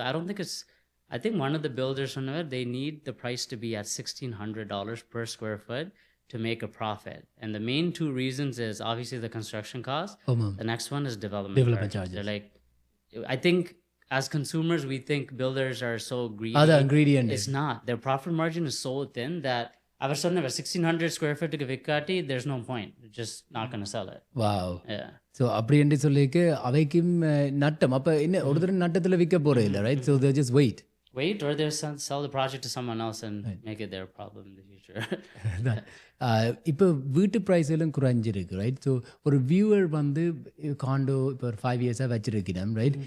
I think one of the builders they need the price to be at $1,600 per square foot to make a profit. And the main two reasons is obviously the construction cost. ஆமாம். The next one is development Development charges. charges. They're like, I think as consumers, we think builders are so greedy. அதான் ingredient. It's not. Their profit margin is so thin that அவர் சொன்ன 1600 square feet விற்காட்டி there's no point. Just not going to sell it. Wow. Yeah. So அப்படி என்று சொல்லிக்கு அவைக்கும் நட்டம். அப்போ என்ன ஒரு தடவை நட்டத்தில் விற்க போகிறது இல்லை, right? So they just wait. Wait, or they'll sell the project to someone else and make it their problem in the future. இப்போ வீட்டு ப்ரைஸ் எல்லாம் குறைஞ்சிருக்கு, ரைட்? ஸோ ஒரு வியூவர் வந்து காண்டோ இப்போ ஒரு 5 இயர்ஸாக வச்சிருக்கிறோம், right?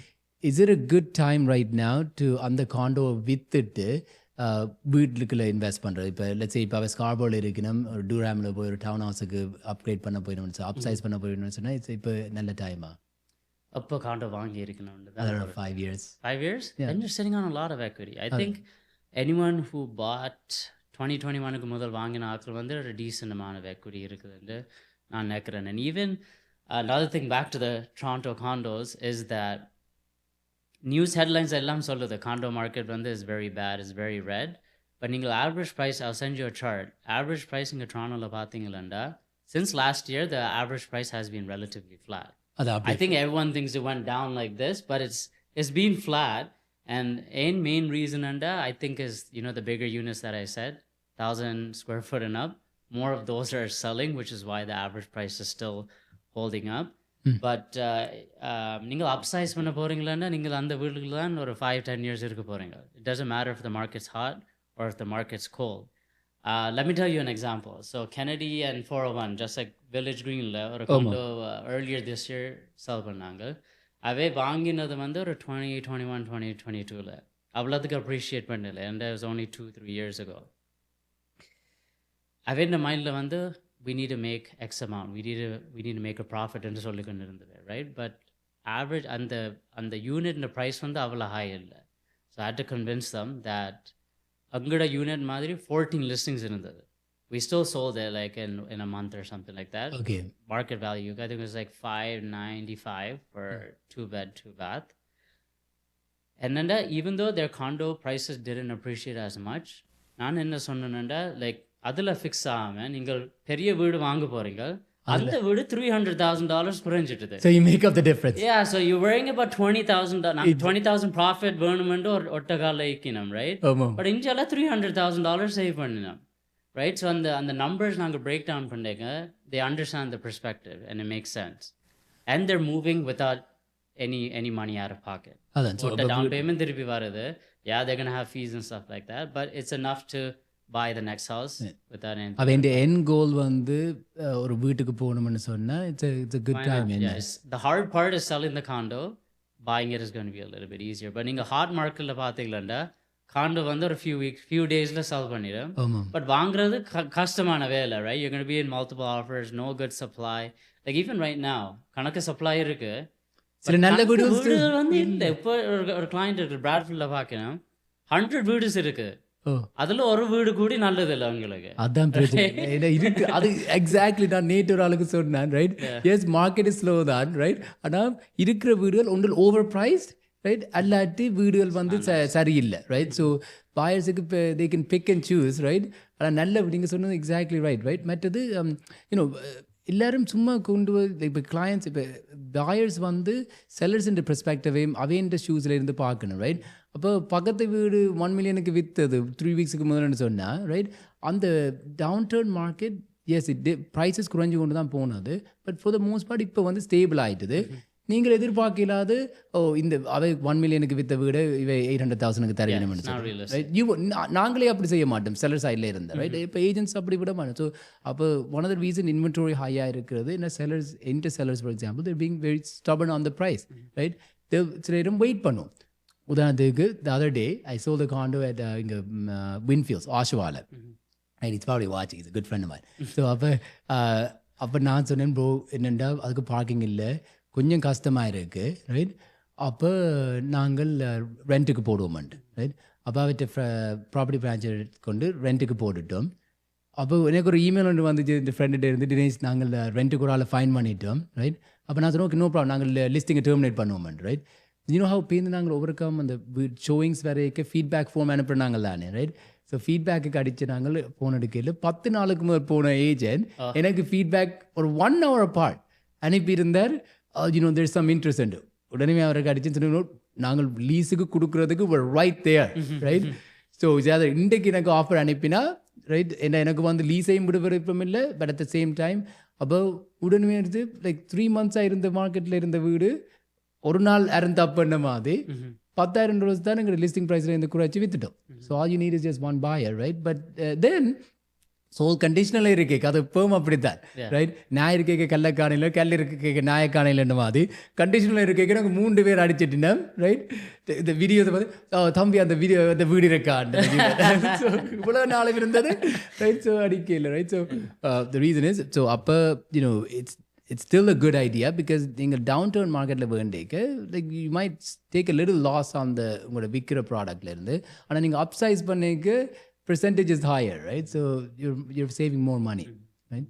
Is it a good time right now to அந்த காண்டோவை விற்றுட்டு வீட்டுக்குள்ள இன்வெஸ்ட் பண்ணுறது? இப்போ லெட்ஸ் இப்போ அவள் ஸ்கார்போவில் இருக்கணும், ஒரு டூராமில் போய் ஒரு டவுன் ஹவுஸுக்கு அப்கிரேட் பண்ண போயிடணும்னு அப்சைஸ் பண்ண போயிடணும்னு சொன்னால் இப்போ நல்ல டைமா? அப்போ காண்டோ வாங்கி இருக்கணும். 5 years. 5 years? Yeah. Then you're sitting on a lot of equity. I think anyone who bought 2021க்கு முதல் வாங்கின ஆட்கள் வந்து ஒரு டீசென்ட் amount of equity இருக்குதுன்னு நான் நினைக்கிறேன். And even another thing back to the Toronto condos is that news headlines எல்லாம் சொல்லுது condo market வந்து is very bad, is very red. But நீங்கள் average price, I'll send you a chart. Average price இங்கே Torontoல பார்த்தீங்களா, since last year the average price has been relatively flat. I think everyone thinks it went down like this, but it's been flat. And main reason I think is, the bigger units that I said, 1,000 square foot and up, more of those are selling, which is why the average price is still holding up. But நீங்கள் upsize பண்ண போறீங்களா, நீங்கள் அந்த வீடுல தான் ஒரு 5-10 years இருக்க போறீங்க. It doesn't matter if the market's hot or if the market's cold. Let me tell you an example. So Kennedy and 401, just like Village Greenல ஒரு condo earlier this year sell பண்ணாங்க. அவே வாங்கினது வந்து ஒரு 2021, 2022ல அவ்வளோத்துக்கு அப்ரிஷியேட் பண்ணல. And that was only 2-3 years ago. அவே இந்த மைண்டில் வந்து we need to make X amount. We need to make a profit என்று சொல்லி கொண்டு இருந்தது, right? But average அந்த யூனிட் இந்த ப்ரைஸ் வந்து அவ்வளோ ஹை இல்லை. So I had to convince them that அங்கட யூனிட் மாதிரி 14 listings இருந்தது. We still sold it like in a month or something like that. Okay. Market value, I think it was like $595 for 2-bed, 2-bath. And then even though their condo prices didn't appreciate as much, நான் என்ன சொன்னேன்னா, like அதில் fix ஆகாமல் நீங்கள் பெரிய வீடு வாங்க போகிறீங்க, அந்த வீடு $300,000 குறைஞ்சிட்டுது. So you make up the difference. Yeah, so you're worrying about $20,000 profit வேணுமென்று ஒட்ட கால இக்கணும், right? But இங்கெல்லாம் $300,000 சேவ் பண்ணினோம், right? So அந்த numbers நாங்கள் break down பண்ணிங்க, they understand the perspective and it makes sense. And they're moving without any money out of pocket. So the down payment திருப்பி வருது. Yeah, they're going to have fees and stuff like that, but it's enough to buy the next house without anything. அவன் end goal வந்து ஒரு வீட்டுக்கு போகணும்னு சொன்னா it's a good time. Yes, the hard part is selling the condo. Buying it is going to be a little bit easier. But நீங்க hard marketல பாத்தீங்களா, condo வந்து ஒரு few daysல sell பண்ணிடும். But வாங்குறது கஷ்டமான வேலை, right? You're going to be in multiple offers, no good supply. Like even right now கணக்கு supply இருக்கு, சில நல்ல வீடுகள் வந்து இல்லை. இப்போ ஒரு client இருக்கு பிராட்ஃபீல்ட்ல பார்க்கணும், 100 வீடுஸ் இருக்கு, அதுல ஒரு வீடு கூடி நல்லது இல்லை உங்களுக்கு. அதான் பிரச்சனை இருக்கு. அது எக்ஸாக்ட்லி நான் நேற்று ஒரு ஆளுக்கு சொன்னேன், right? Yes, market is slow தான், ரைட்? ஆனால் இருக்கிற வீடுகள் ஒன்றில் ஓவர் ப்ரைஸ்ட், ரைட்? அல்லாட்டி வீடுகள் வந்து சரியில்லை, ரைட்? ஸோ பாயர்ஸுக்கு இப்போ they can big and choose, right? ஆனால் நல்ல நீங்கள் சொன்னது எக்ஸாக்ட்லி ரைட், ரைட்? மற்றது யூனோ எல்லாரும் சும்மா கொண்டு இப்போ கிளையன்ட்ஸ் இப்போ பாயர்ஸ் வந்து செல்லர்ஸ் பெர்ஸ்பெக்டிவையும் அவைன்ற ஷூஸில் இருந்து பார்க்கணும், ரைட்? அப்போ பக்கத்து வீடு 1 million விற்றது 3 weeksக்கு முதல்னு சொன்னால், ரைட்? அந்த downturn market, yes, prices குறைஞ்சி கொண்டு தான் போனது. But for the most part இப்போ வந்து ஸ்டேபிள் ஆகிட்டுது. நீங்கள் எதிர்பார்க்கலாது இந்த அவை 1 million விற்ற வீடு இவை 800,000 தருவீங்கன்னு சொல்லி, நாங்களே அப்படி செய்ய மாட்டோம் செல்லர் சைடில் இருந்தேன், ரைட்? இப்போ ஏஜென்ட்ஸ் அப்படி விட மாட்டோம். ஸோ அப்போ one of the reason inventory ஹையாக இருக்கிறது என்ன, sellers for example they're being very stubborn on the price, right? சில நேரம் வெயிட் பண்ணும். உதாரணத்துக்கு the other day I sold a condo at இங்கே Winfields, Oshawa. Right, it's probably watching, it's a good friend of mine. So அப்போ நான் சொன்னேன், bro என்னென்னா அதுக்கு பார்க்கிங் இல்லை, கொஞ்சம் கஷ்டமாக இருக்குது, ரைட்? அப்போ நாங்கள் ரெண்ட்டுக்கு போடுவோம்ட்டு, ரைட்? அப்போ அவற்றை ப்ராப்பர்ட்டி பிரான்ச்சை கொண்டு ரெண்ட்டுக்கு போட்டுட்டோம். அப்போ எனக்கு ஒரு இமெயில் ஒன்று வந்துச்சு இந்த ஃப்ரெண்டுகிட்ட இருந்து, தினேஷ் நாங்கள் ரெண்ட்டுக்கு ஒரு ஆளை ஃபைன் பண்ணிட்டோம், ரைட்? அப்போ நான் சொன்னோம், ஓகே நோ ப்ராப்ளம், நாங்கள் லிஸ்டிங்கை டெர்மினேட் பண்ணுவோம்ட்டு, ரைட்? யூனோ ஹவ் பேருந்து நாங்கள் ஒவ்வொருக்கம் அந்த ஷோயிங்ஸ் வரைக்கும் ஃபீட்பேக் ஃபார்ம் அனுப்புனாங்க தானே, ரைட்? ஸோ ஸோ ஃபீட்பேக்கு அடித்து நாங்கள் ஃபோன் எடுக்கையில் 10 நாளுக்கு முதல் போன ஏஜென்ட் எனக்கு ஃபீட்பேக் ஒரு 1 hour apart அனுப்பியிருந்தார். there's some interest. உடனே அவருக்கு அடிச்சு சொன்னோம் நாங்கள் லீஸுக்கு கொடுக்குறதுக்கு ரைட் தேர் ரைட். ஸோ இன்றைக்கு எனக்கு ஆஃபர் அனுப்பினா ரைட் எனக்கு வந்து லீஸையும் விட விருப்பம் இல்லை. But at the same time அப்போ உடனே எடுத்து லைக் 3 months இருந்த மார்க்கெட்டில் இருந்த வீடு ஒரு நாள் இறந்து பண்ண மாதிரி $10,000 தான் எங்கள் லிஸ்டிங் ப்ரைஸில் இருந்து குறைச்சி வித்துட்டோம். So all you need is just one buyer right. But then so கண்டிஷனலாக இருக்கே அது இப்போவும் அப்படித்தான் ரைட். நான் இருக்க கள்ளக்கானையில் கல் இருக்க நாயக்கானையில் மாதிரி கண்டிஷனலாக இருக்க நாங்கள் 3 பேர் அடிச்சிட்டினோம் ரைட். இந்த வீடியோ பார்த்து தம்பி அந்த வீடு இருக்கான் ஸோ இவ்வளோ நாள் இருந்தது ரைட். ஸோ அடிக்கல right. So the reason is so அப்போ it's still a good idea because நீங்கள் downturn மார்க்கெட்டில் வேண்டிக்கு like you might take a little loss on the உங்களோட விற்கிற ப்ராடக்ட்லேருந்து. ஆனால் நீங்கள் அப்சைஸ் பண்ணிக்கு percentage is higher, right? So you're saving more money, right?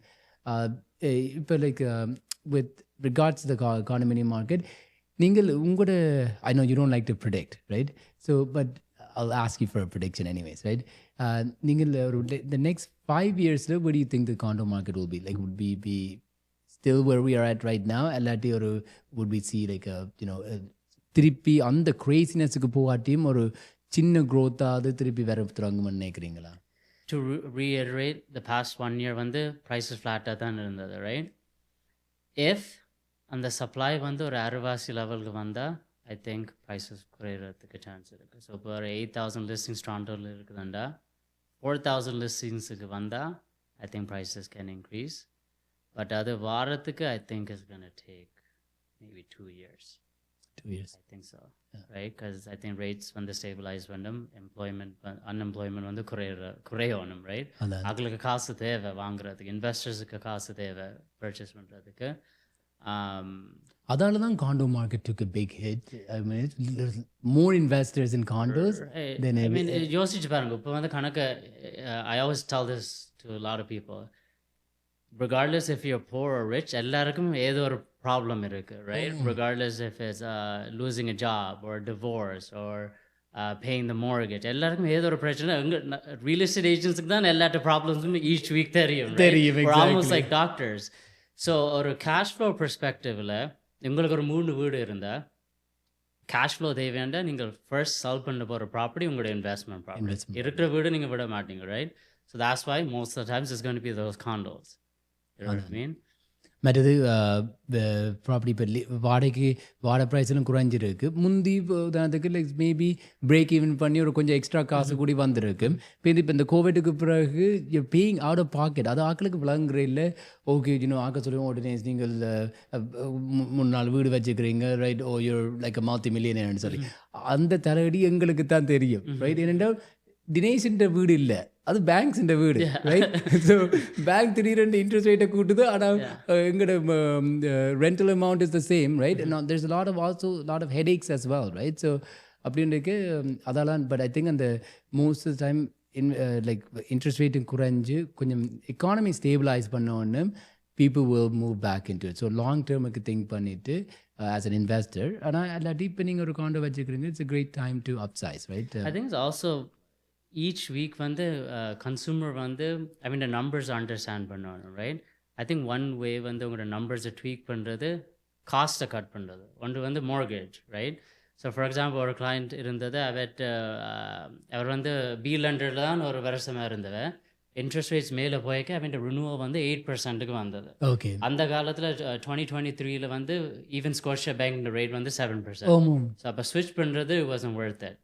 இப்போ like with regards to the condominium market, நீங்கள் உங்களோட I know you don't like to predict, right? So but I'll ask you for a prediction anyways, right? நீங்கள் the next 5 years what do you think the condo market will be like? Would be still where we are at right now, இல்லாட்டி ஒரு would we see like a திருப்பி அந்த crazinessக்கு போகாட்டியும் ஒரு சின்ன க்ரோத்தாவது திருப்பி வர தொடங்கும்னு நினைக்கிறீங்களா? To reiterate, the past 1 year வந்து prices flat-ஆக தான் இருந்தது ரைட். இஃப் அந்த சப்ளை வந்து ஒரு அரைவாசி லெவலுக்கு வந்தால் ஐ திங்க் ப்ரைஸஸ் குறையிறதுக்கு சான்ஸ் இருக்குது. ஸோ இப்போ ஒரு 8,000 லிஸ்டிங்ஸ் டாண்டரில் இருக்குதுண்டா 4,000 லிஸ்டிங்ஸுக்கு வந்தால் I think prices can increase. But அது வாரத்துக்கு I think is gonna take maybe 2 years. 2 years. I think so, right? Because I think rates வந்து stabilize பண்ணும், unemployment வந்து குறையணும், right? அவங்களுக்கு காசு தேவை வாங்குறதுக்கு, இன்வெஸ்டர்ஸுக்கு காசு தேவை பர்ச்சேஸ் பண்ணுறதுக்கு. அதால தான் condo market took a big hit. I mean, there's more investors in condos than I mean, யோசிச்சு பாருங்க. இப்போ வந்து கணக்கு I always tell this to a lot of people. Regardless if you're poor or rich, எல்லாருக்கும் ஏதோ ஒரு problem இருக்குது right. regardless if it's losing a job or divorce or paying the mortgage, எல்லாருக்கும் ஏதோ ஒரு பிரச்சனை. ரியல் எஸ்டேட் ஏஜென்ட்ஸுக்கு தான் எல்லாட்ட ப்ராப்ளம்ஸும் each week தெரியும். Almost like doctors. ஸோ ஒரு கேஷ் ஃப்ளோ பெர்ஸ்பெக்டிவில் உங்களுக்கு ஒரு 3 வீடு இருந்தால் கேஷ் ஃப்ளோ தேவையாண்டா நீங்கள் ஃபர்ஸ்ட் சால்வ் பண்ண போகிற ப்ராப்பர்ட்டி உங்களோட இன்வெஸ்ட்மெண்ட் ப்ராப்பர்ட்டி. இருக்கிற வீடு நீங்கள் விட மாட்டீங்க right. So that's why most of the times it's going to be those condos. You know what I mean? மற்றது ப்ராப்பர்ட்டி இப்போ வாடகை ப்ரைஸ்லாம் குறைஞ்சிருக்கு. முந்தி உதாரணத்துக்கு லைக் மேபி பிரேக் ஈவன் பண்ணி ஒரு கொஞ்சம் எக்ஸ்ட்ரா காசு கூடி வந்திருக்கு. இப்போ இந்த கோவிட்டுக்கு பிறகு you're paying out of pocket. அது ஆக்களுக்கு விளங்குற இல்லை. ஓகே ஆக்க சொல்லுவோம் உடனே நீங்கள் 3-4 வீடு வச்சுக்கிறீங்க ரைட். Oh you're like a multi மில்லியனர்னு சொல்லி அந்த தலையடி எங்களுக்கு தான் தெரியும் ரைட். ஏனென்றால் தினேஷின்ற வீடு இல்லை, அது பேங்க்ஸின்ற வீடு ரைட். ஸோ பேங்க் திடீரெண்டு இன்ட்ரெஸ்ட் ரேட்டை கூட்டுது, ஆனால் எங்களோட rental amount is the same right. there's a lot of also lot of headaches as well right. So அப்படின்ட்டு அதெல்லாம் பட் ஐ திங்க் அந்த most of time like interest ரேட்டும் குறைஞ்சு கொஞ்சம் எக்கானமி ஸ்டேபிளைஸ் பண்ணோன்னு people will move back into it. So long termuக்கு திங்க் பண்ணிவிட்டு as an investor. ஆனால் இல்லாட்டி இப்போ நீங்கள் ஒரு காண்டோ வச்சுக்கிறீங்க, it's a great time to upsize right. I think it's also each week வந்து கன்சூமர் வந்து ஐ மீன் நம்பர்ஸ் அண்டர்ஸ்டாண்ட் பண்ணுவாங்க right. I think one way வந்து உங்களோட நம்பர்ஸை ட்வீக் பண்ணுறது காஸ்ட்டை கட் பண்ணுறது. ஒன்று வந்து mortgage right. So for example ஒரு கிளைண்ட் இருந்தது, அவர் வந்து B-lender தான் ஒரு வருஷமாக இருந்தவ. இன்ட்ரெஸ்ட் ரேட்ஸ் மேலே போய்க்க அவன் ரினியூவல் வந்து 8%க்கு வந்தது. ஓகே. அந்த காலத்தில் 2023 வந்து ஈவன் ஸ்கோஷியா பேங்க் ரேட் வந்து 7%. ஸோ அப்போ ஸ்விட்ச் பண்ணுறது வாஸ்ன்ட் வொர்த் இட்.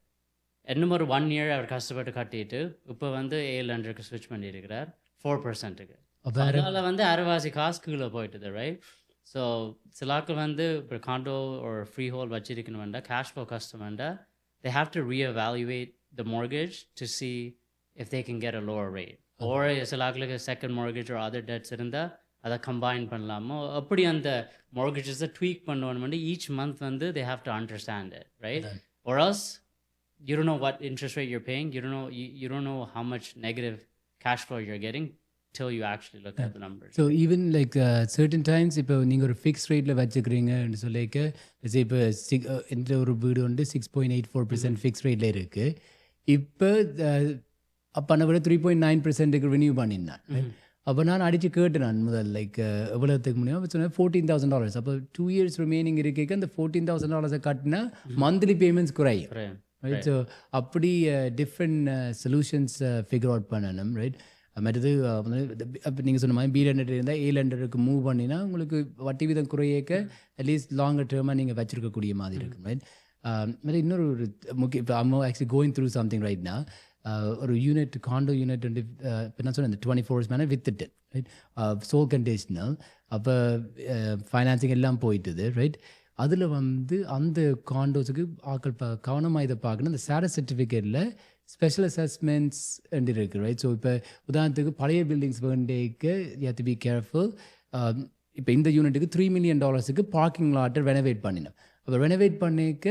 இன்னும் ஒரு 1 year அவர் கஷ்டப்பட்டு கட்டிட்டு இப்போ வந்து A-lenderக்கு ஸ்விட்ச் பண்ணியிருக்கிறார் 4%க்கு. அதனால் வந்து அரைவாசி காசு கீழே போயிட்டுது ரைட். ஸோ சிலாக்கள் வந்து இப்போ காண்டோ ஒரு ஃப்ரீ ஹோல் வச்சிருக்கணும் வேண்டாம், கேஷ் ஃப்ளோ கஷ்டம் வேண்டாம். they have to reevaluate the mortgage to see if they can get a lower rate. or சிலாக்களுக்கு second mortgage or other debts இருந்தால் அதை கம்பைன் பண்ணலாமோ அப்படி அந்த mortgages ட்வீக் பண்ணணும் வந்து each month வந்து they have to understand it right. or else you don't know what interest rate you're paying. You don't know how much negative cash flow you're getting till you actually look at the numbers. So even like certain times இப்போ நீங்கள் ஒரு fix ரேட்டில் வச்சுக்கிறீங்கன்னு சொல்லிக்க இப்போ இந்த ஒரு வீடு வந்து 6.84% ஃபிக்ஸ் ரேட்டில் இருக்குது. இப்போ அப்போ நான் விட 3.9% ரினியூ பண்ணியிருந்தேன். அப்போ நான் அடித்து கேட்டேன் நான் முதல் லைக் எவ்வளோத்துக்கு முடியும் அப்போ சொன்னேன் $14,000. அப்போ 2 years ரிமைனிங் இருக்க அந்த $14,000 கட்டினா மந்த்லி பேமெண்ட்ஸ் குறையும். ரைட். ஸோ அப்படி டிஃப்ரெண்ட் சொல்யூஷன்ஸ் ஃபிகர் அவுட் பண்ணணும். ரைட். மற்றது அப்போ நீங்கள் சொன்ன மாதிரி B100 இருந்தால் A100க்கு மூவ் பண்ணினா உங்களுக்கு வட்டி வீதம் குறையக்க அட்லீஸ்ட் லாங்கர் டேர்மாக நீங்கள் வச்சுருக்கக்கூடிய மாதிரி இருக்கும். ரைட். மாதிரி இன்னொரு ஒரு முக்கிய இப்போ அம்மா ஆக்சுவலி கோயிங் த்ரூ சம்திங் ரைட்னா ஒரு யூனிட் காண்டோ யூனிட் வந்து இப்போ நான் சொன்னேன் இந்த 24 hours மேலே வித்துட்டு ரைட் சோல் கண்டிஷனல் அப்போ ஃபைனான்சிங் எல்லாம் போயிட்டுது. ரைட். அதில் வந்து அந்த காண்டோஸுக்கு ஆக்கள் கவனமாக இதை பார்க்கணும். இந்த ஸ்டேட்டஸ் சர்டிஃபிகேட்டில் ஸ்பெஷல் அசஸ்மெண்ட்ஸ் இருக்குது. ரைட். ஸோ இப்போ உதாரணத்துக்கு பழைய பில்டிங்ஸ் வேண்டேக்கு you have to be careful. இப்போ இந்த யூனிட்டுக்கு $3 million பார்க்கிங் லாட்டை ரெனோவேட் பண்ணினோம். அப்போ ரெனோவேட் பண்ணிக்க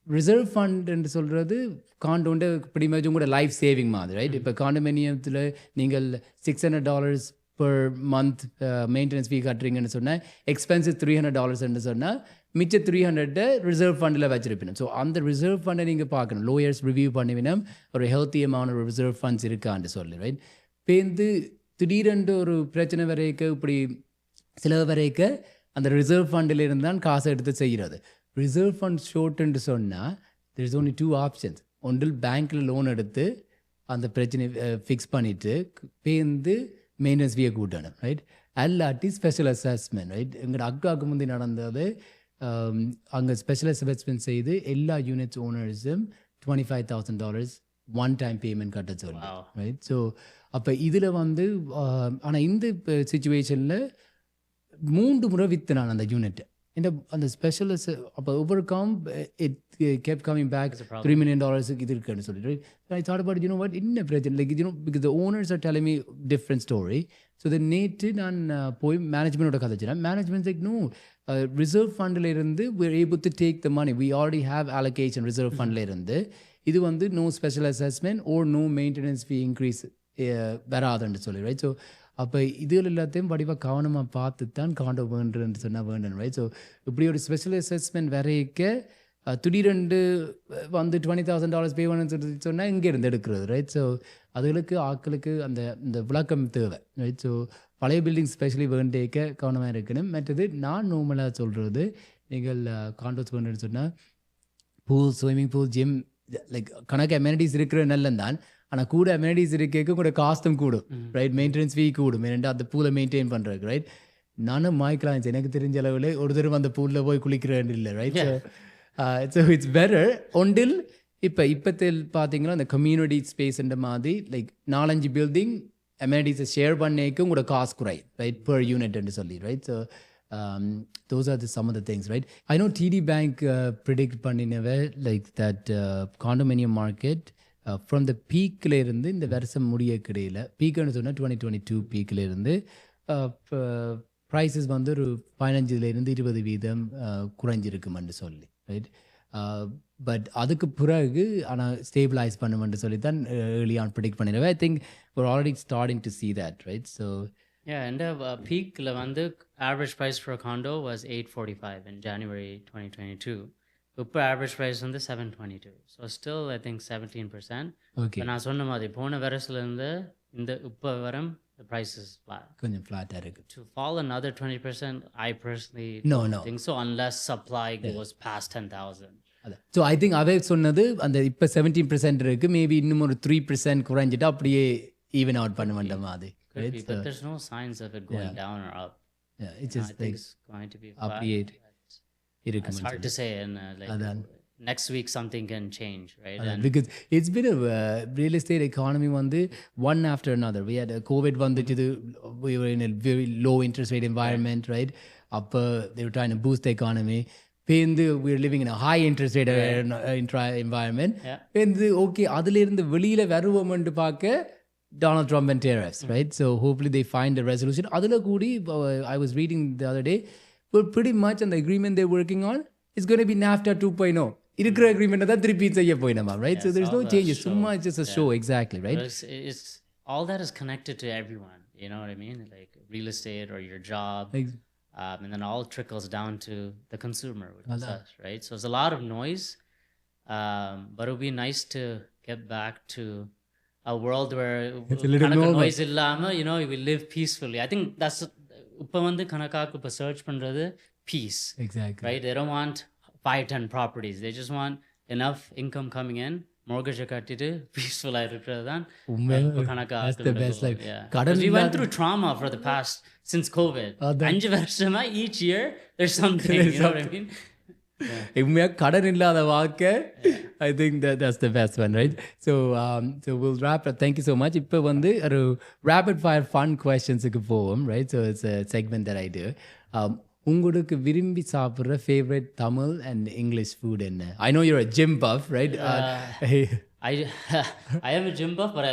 ரிசர்வ் ஃபண்ட் என்று சொல்கிறது காண்டோண்ட pretty much உங்களோட லைஃப் சேவிங் மாதிரி. ரைட். இப்போ காண்டோமினியத்தில் நீங்கள் $600 per month மெயின்டெனன்ஸ் ஃபீ கட்டுறீங்கன்னு சொன்னால் எக்ஸ்பென்சிவ் $300 சொன்னால் மிச்ச 300 ரிசர்வ் ஃபண்டில் வச்சுருப்பேன். ஸோ அந்த ரிசர்வ் ஃபண்டை நீங்கள் பார்க்கணும். லோயர்ஸ் ரிவ்யூ பண்ணிவினா ஒரு ஹெல்த்தியமான ஒரு ரிசர்வ் ஃபண்ட்ஸ் இருக்கான்னு சொல்லி. ரைட். பேருந்து திடீரென்று ஒரு பிரச்சனை வரைக்க இப்படி சில வரைக்க அந்த ரிசர்வ் ஃபண்டில் இருந்தால் காசை எடுத்து செய்கிறது. ரிசர்வ் ஃபண்ட் ஷோர்ட்டுன்னு சொன்னால் there is only 2 options. ஒன்றில் பேங்க்கில் லோன் எடுத்து அந்த பிரச்சனை ஃபிக்ஸ் பண்ணிவிட்டு பேருந்து மெயின்டெனன்ஸ் ஃபீயை கூட்டணும். ரைட். அல்லாட்டி ஸ்பெஷல் அசஸ்மெண்ட். ரைட். எங்களோட அக்காவுக்கு முந்தி நடந்தது அங்கே ஸ்பெஷல் அசஸ்மெண்ட் செய்து எல்லா யூனிட்ஸ் ஓனர்ஸும் $25,000 ஒன் டைம் பேமெண்ட் கட்ட சொல்லி. ரைட். ஸோ அப்போ இதில் வந்து ஆனால் இந்த சுச்சுவேஷனில் 3 முறை விற்று நான் அந்த யூனிட்டை அந்த ஸ்பெஷலிஸ்ட் அப்போ ஒவ்வொருக்காம் it kept coming back $3 million இது இருக்குன்னு சொல்லிட்டு ஐ தாட் அபவுட் வாட் என்ன பிரச்சனை like because the owners are telling me different story. So இதை நேற்று நான் போய் மேனேஜ்மெண்ட்டோட கதைச்சினேன். மேனேஜ்மெண்ட் லைக் நோ ரிசர்வ் ஃபண்டில் இருந்து we're able to take the money, we already have allocation reserve ஃபண்டில் இருந்து இது வந்து நோ ஸ்பெஷல் அசஸ்மெண்ட் ஓர் நோ மெயின்டெனன்ஸ் ஃபீ இன்க்ரீஸ் வராதுன்னு சொல்லி. ரைட். ஸோ அப்போ இதுகள் எல்லாத்தையும் வடிவாக கவனமாக பார்த்து தான் காண்டோ வேண்டுன்னு சொன்னால் வேண்டணும். ரைட். ஸோ இப்படி ஒரு ஸ்பெஷல் அசஸ்மெண்ட் வரைக்க திடீரெண்டு வந்து $20,000 பே பண்ணு சொன்னால் இங்கே இருந்து எடுக்கிறது. ரைட். ஸோ அதுகளுக்கு ஆட்களுக்கு அந்த விளக்கம் தேவை. ரைட். ஸோ பழைய பில்டிங் ஸ்பெஷலி வேண்டேக்க கவனமாக இருக்கணும். மற்றது நான் நார்மலாக சொல்கிறது நீங்கள் காண்டோஸ் வேண்டுன்னு சொன்னால் pool, swimming pool, gym like கணக்கு அமெனிட்டிஸ் இருக்கிற நல்லந்தான். ஆனால் கூட அமெனிட்டிஸ் இருக்க கூட காஸ்ட்டும் கூடும். ரைட். மெயின்டெனன்ஸ் ஃபீ கூடும். ஏன்னா அந்த பூலை மெயின்டைன் பண்ணுறதுக்கு. ரைட். நானும் மாய்க்கலாம் எனக்கு தெரிஞ்ச அளவில் ஒரு தடவை அந்த பூலில் போய் குளிக்கிறேன் இல்லை. ரைட். ஸோ இட்ஸ் பெட்டர் ஒன்றில் இப்போத்தில் பார்த்தீங்கன்னா அந்த கம்யூனிட்டி ஸ்பேஸ்ன்ற மாதிரி லைக் 4-5 பில்டிங் அமெனிட்டிஸை ஷேர் பண்ணிக்க உங்களோட காசு குறை. ரைட். பெர் யூனிட்னு சொல்லி. Right. So those are some of the things. Right. I know TD Bank predict பண்ணினவே like that condominium market from the peakல இருந்து இந்த வருஷம் முடிய கிடையில பீக்னு சொன்னால் 2022 பீக்கில் இருந்து ப்ரைஸஸ் வந்து ஒரு 15% குறைஞ்சிருக்குமென்று சொல்லி. ரைட். பட் அதுக்கு பிறகு ஆனால் ஸ்டேபிளைஸ் பண்ணுமென்று சொல்லி தான் ஏர்லி ஆன் ப்ரிடிக்ட் பண்ணிடுவேன். I think we're already starting to see that. Right. So yeah, and peakல வந்து average price for a condo was $845 in January 2022. இப்போ average price வந்து $722. So still I think 17%. Okay. இப்போ நான் சொன்ன மாதிரி போன வருஷத்துலேருந்து இந்த இப்போ வரம் the price is flat. கொஞ்சம் ஃப்ளாட்டாக இருக்குது. To fall another 20%, I personally No. think so unless supply goes past 10,000. So I think அவே சொன்னது அந்த இப்போ 17% இருக்குது. மேபி இன்னும் ஒரு 3% குறைஞ்சிட்டு அப்படியே ஈவன் அவுட் பண்ண வேண்டாம் அது. Could be, but there's no signs of it going down or up. Yeah, it's just I think it's going to be flat. அப்படியே இருக்கு. It's hard to say, and next week something can change, right? And because it's been a real estate economy வந்து one after another. We had COVID வந்துட்டு, we were in a very low interest rate environment, right? Upper they were trying to boost the economy. பேருந்து we're living in a high interest rate environment. பேருந்து okay அதுல இருந்து வெளியில வருவோம்னு பார்க்க Donald Trump and tariffs, right? So hopefully they find a resolution. Adula Kudi, I was reading the other day, but pretty much on the agreement they're working on is going to be NAFTA 2.0. Irukra agreement that repeats a year, right? So there's no changes. So much just a show, exactly, right? It's all that is connected to everyone. You know what I mean? Like real estate or your job, and then all trickles down to the consumer, which is us, right? So it's a lot of noise, but it would be nice to get back to a world where It's a little கணக்கு normal. noise இல்லாம we live peacefully. I think that's இப்போ கணக்காக்கு இப்போ search பண்றது peace, Exactly. right? They don't want 5-10 properties. They just want enough income coming in, mortgage கட்டிட்டு peaceful இருக்கிறது தான் இப்போ That's the best life. Yeah. கடன் Because we went through trauma for the past since COVID. 5 வருஷமா each year there's something, you know what I mean? உண்மையாக கடன் இல்லாத வாழ்க்கை I think that's the best one, right? So we'll wrap up. Thank you so much. இப்போ ஒரு rapid fire fun questions-க்கு போவோம், right? So it's a segment that I do. உங்களுக்கு விரும்பி சாப்பிட்ற favorite Tamil and English food என்ன? I know you're a gym buff, right? I am a gym buff, but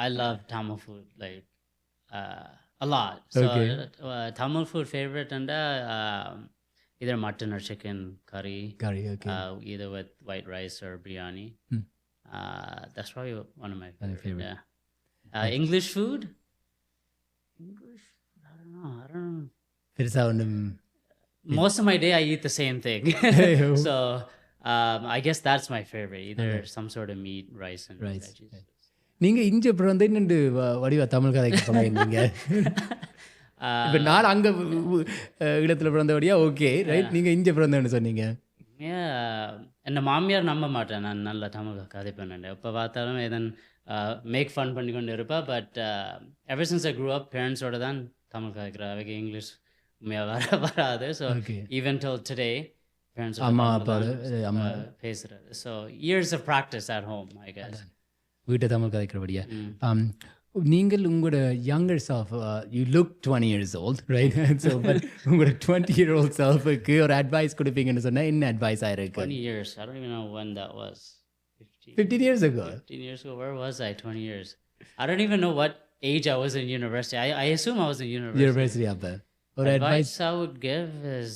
I love Tamil food like a lot. So Tamil food favorite and either mutton or chicken curry. Okay. Either with white rice or biryani. That's probably one of my favorite. Yeah. English food? English? I don't know. பெருசா ஒன்றும் Most of my day I eat the same thing. So I guess that's my favorite. Either some sort of meat, rice, and veggies. நீங்க இஞ்சி அப்புறம் வந்து என்னண்டு வடிவா தமிழ் கதைக்கு போங்க. இப்போ நான் அங்கே இடத்துல பிறந்தபடியா ஓகே ரைட். நீங்கள் இங்கே பிறந்தேன்னு சொன்னீங்க. என்ன மாமியார் நம்ப மாட்டேன் நான் நல்லா தமிழ் கதை பண்ணேன். எப்போ பார்த்தாலும் எதன் மேக் ஃபன் பண்ணி கொண்டு இருப்பேன். But ever since I grew up பேரண்ட்ஸோட தான் தமிழ் கதைக்கிறேன். அவைக்கு இங்கிலீஷ் உண்மையாக வராது. So even till today parents அம்மா அப்பா பேசுகிறது. So years of practice at home I guess. வீட்டை தமிழ் கதைக்கிறபடியா. நீங்கள் உங்களோட younger self, you look 20 years old, right? So but உங்களோட 20-year-old self-க்கு ஒரு advice கொடுப்பீங்கன்னு சொன்னா என்ன advice ஆயிருக்கு? 20 years. I don't even know when that was. 15 years ago. 15 years ago. Where was I 20 years? I don't even know what age I was in university. I assume I was in university. University அப்ப. ஒரு advice I would give is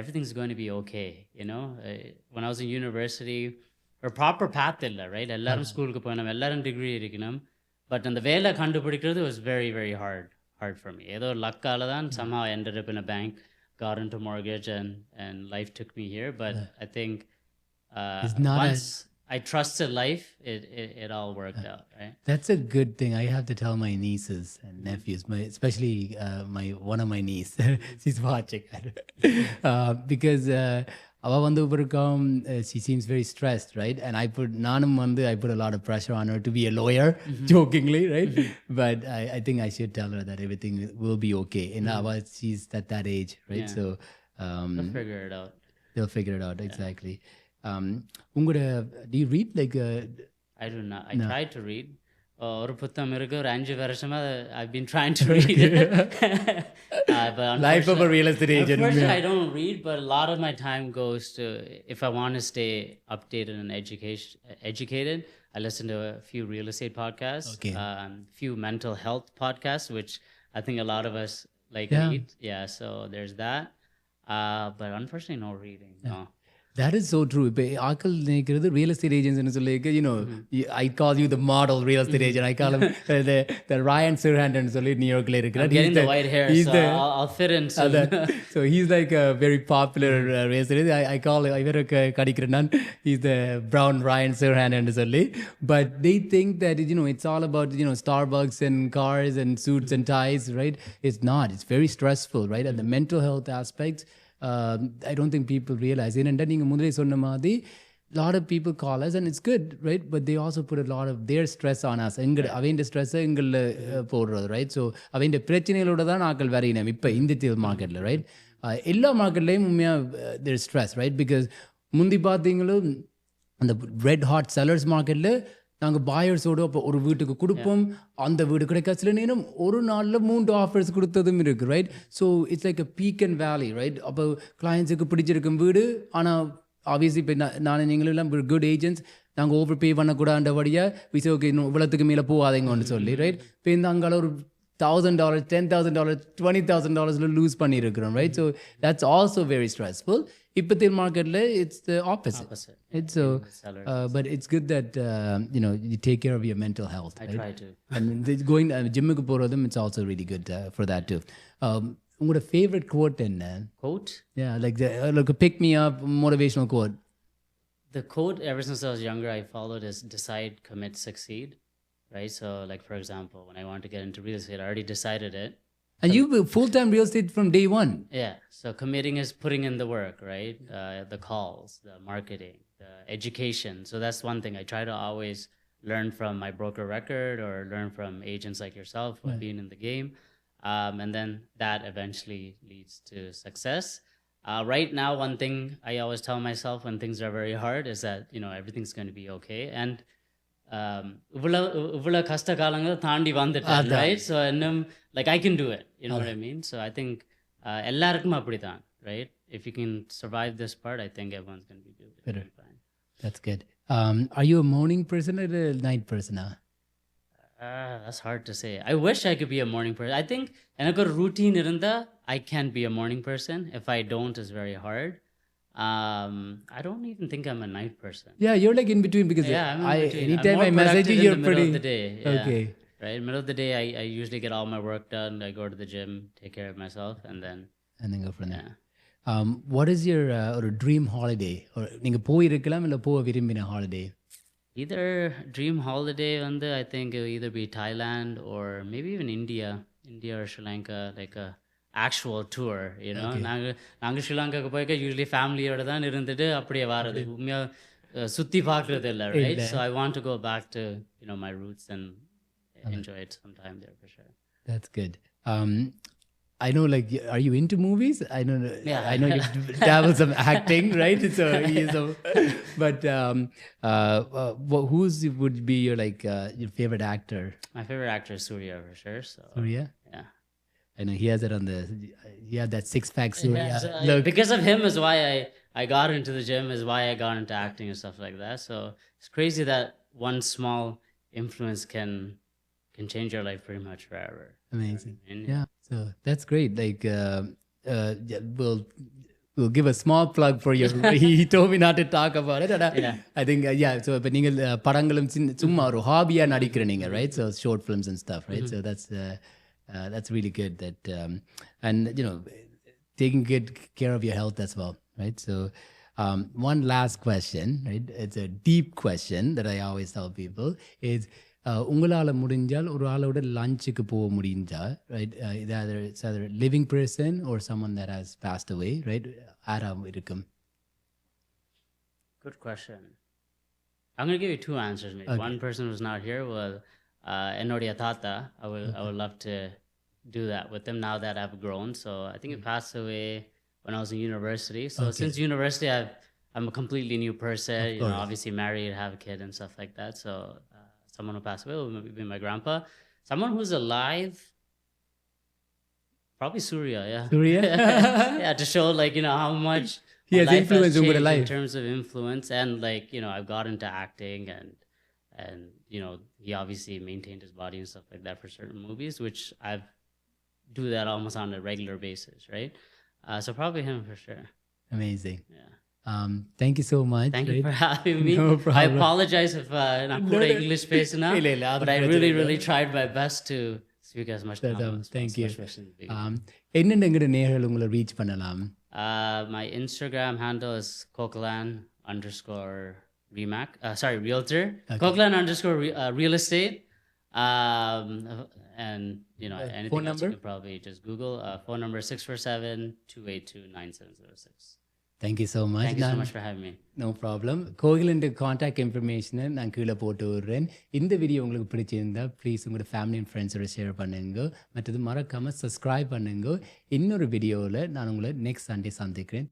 everything's going to be okay, you know? When I was in university, ஒரு proper path இல்லை, right? எல்லாரும் ஸ்கூலுக்கு போகணும், எல்லாரும் degree இருக்கணும். But அந்த வேலை கண்டுபிடிக்கிறது was very very hard for me. ஏதோ லக்கால தான் somehow I ended up in a bank, got into mortgage and life took me here. But I think once I trusted life, it all worked out, right? That's a good thing. I have to tell my nieces and nephews, especially one of my niece, she's watching, because அவ வந்து ஒருக்கம் she seems very stressed, right? And I put a lot of pressure on her to be a lawyer, jokingly, right? But I think I should tell her that everything will be okay. And she's at that age, right? So they'll figure it out. They'll figure it out, exactly. Do you read like I do not. I try to read. ஒரு புத்தகம் இருக்கு, ஒரு 5 வருஷமா I've been trying to read it. But life of a real estate agent. Unfortunately, I don't read, but a lot of my time goes to, if I want to stay updated and educated, I listen to a few real estate podcasts, few mental health podcasts, which I think a lot of us read. Yeah, so there's that. But unfortunately, no reading. No. That is so true. இப்போ ஆக்கள் நினைக்கிறது real estate ஏஜென்ட்ஸ்னு சொல்லிக்கு, I call you the model real estate agent. I call him the Ryan Serhant சொல்லி நியூயார்க்ல இருக்கிறார். I'm getting the white hair, so I'll fit in soon. So he's like a very popular real estate agent. I call இவருக்கு கடிக்கிற நான் he's the brown Ryan Serhant சொல்லி. But they think that it's all about Starbucks and cars and suits and ties, right? It's not. It's very stressful, right? And the mental health aspects, I don't think people realize. என்னென்னா நீங்கள் முதலே சொன்ன மாதிரி lot of people call us and it's good, right? But they also put a lot of their stress on us. அவன் ஸ்ட்ரெஸ்ஸை எங்களில் போடுறது, right? So அவன் பிரச்சனைகளோட தான் ஆக்கள் வரையினோம் இப்போ இந்த மார்க்கெட்டில், ரைட்? எல்லா மார்க்கெட்லேயும் உண்மையாக தேர் ஸ்ட்ரெஸ், ரைட்? பிகாஸ் முந்தி பார்த்தீங்களும் அந்த ரெட் ஹாட் செல்லர்ஸ் மார்க்கெட்டில் நாங்கள் பாயர்ஸோடு அப்போ ஒரு வீட்டுக்கு கொடுப்போம், அந்த வீடு கிடைக்கா சில நேரம் ஒரு நாளில் 3 ஆஃபர்ஸ் கொடுத்ததும் இருக்குது, right? So it's like a peak and வேலி, ரைட்? அப்போ கிளையன்ஸுக்கு பிடிச்சிருக்கும் வீடு, ஆனால் ஆப்வியஸ்லி இப்போ நான் நீங்களும் எல்லாம் குட் ஏஜென்ட்ஸ், நாங்கள் ஓவர் பே பண்ணக்கூடாண்டபடியாக விசை ஓகே இன்னும் இவ்வளோத்துக்கு மேலே போகாதீங்கன்னு சொல்லி, ரைட்? இப்போ இந்த அங்கால ஒரு $1,000, $10,000, $20,000 லூஸ் பண்ணியிருக்கிறோம், right? So that's also very stressful. இப்போத்திய மார்க்கெட்டில் it's the opposite. It's so, but it's good that you take care of your mental health. I try to. And going gymக்கு போறதும், it's also really good for that too. உங்களோட favorite quote என்ன? Quote? Yeah, like a pick me up motivational quote. the quote ever since I was younger I followed is decide, commit, succeed, right? So like for example, when I wanted to get into real estate, I already decided it. And you were full-time real estate from day one. Yeah. So committing is putting in the work, right? The calls, the marketing, the education. So that's one thing. I try to always learn from my broker record or learn from agents like yourself who have been in the game. And then that eventually leads to success. Right now, one thing I always tell myself when things are very hard is that, everything's going to be okay. And இவ்வளோ கஷ்ட காலங்களை தாண்டி வந்துட்டேன், right? So like I can do it, you know what I mean? So I think எல்லாருக்கும் அப்படிதான், right? If you can survive this part, I think everyone's going to be doing fine. That's good. Are you a morning person or a night person? That's hard to say. I wish I could be a morning person. I think எனக்கு ஒரு routine இருந்தா I can be a morning person. If I don't, it's very hard. I don't even think I'm a night person. Yeah, you're like in between because I'm in between. anytime I'm I more message you, productive in you're the middle pretty. of the day. Yeah. Okay. Right, middle of the day, I usually get all my work done. I go to the gym, take care of myself, and then go from there. yeah. What is your or dream holiday? Or நீங்க போயிருக்கலாம் இல்ல போக விரும்பின holiday? Either dream holiday I think it will either be Thailand or maybe even India or Sri Lanka, like a actual tour, you know. நாங்க ஸ்ரீலங்காக்கு போய்க்க usually ஃபேமிலியோட தான் இருந்துட்டு அப்படியே வாரது. உண்மையா சுத்தி பார்க்கறது இல்ல, right? So I want to go back to, my roots and enjoy it sometime there for sure. That's good. I know, like, are you into movies? I know you dabble some acting, right? But who's would be your your favorite actor? My favorite actor is Surya for sure. So Surya? yeah. I know he has it he had that six-pack Surya. Yeah, so because of him is why I got into the gym, is why I got into acting and stuff like that. So it's crazy that one small influence can change your life pretty much forever. Amazing. Yeah. So that's great. Like, we'll give a small plug for your. He told me not to talk about it. And I think So, but நீங்கள் படங்களும் சும்மா ஒரு ஹாபியா நடிக்கிறீங்க, right? So short films and stuff, right? So that's really good. That and taking good care of your health as well, right? So one last question, right? It's a deep question that I always tell people is. உங்களால் முடிஞ்சால் ஒரு ஆளோட லஞ்சுக்கு போக முடிஞ்சா, right? It's either a living person or someone that has passed away, right? யாரா இருக்கும்? Good question. I'm going to give you two answers. Okay. One person who's not here will என்னுடைய தாத்தா. I would love to do that with him now that I've grown. So I think he passed away when I was in university. So since university, I'm a completely new person. Obviously married, have a kid and stuff like that. So someone who passed away will be my grandpa. Someone who's alive, probably Surya. Yeah. Surya. Yeah, to show how much he has influence over the life in terms of influence, and I've got into acting and he obviously maintained his body and stuff like that for certain movies, which I've do that almost on a regular basis, right? So probably him for sure. Amazing. Yeah. Thank you so much. Thank you for having me. No problem. I apologize if I'm not English based enough, but I really tried my best to speak as much Tamil. Thank you. என்னென்ன எங்கட நேயர்கள் உங்களை reach பண்ணலாம்? My Instagram handle is Kokilan _Remac. Realtor. Okay. Kokilan _real estate. And anything phone else number? you can probably just Google. Phone number 647-282-9706. Thank you so much. Thank you so much for having me. No problem. Kokilan contact இன்ஃபர்மேஷனை நான் கீழே போட்டு விடுறேன். இந்த video உங்களுக்கு பிடிச்சிருந்தா please உங்களோட family and ஃப்ரெண்ட்ஸோட ஷேர் பண்ணுங்க. மற்றது மறக்காமல் சப்ஸ்கிரைப் பண்ணுங்க. இன்னொரு வீடியோவில் நான் உங்களை நெக்ஸ்ட் சண்டே சந்திக்கிறேன்.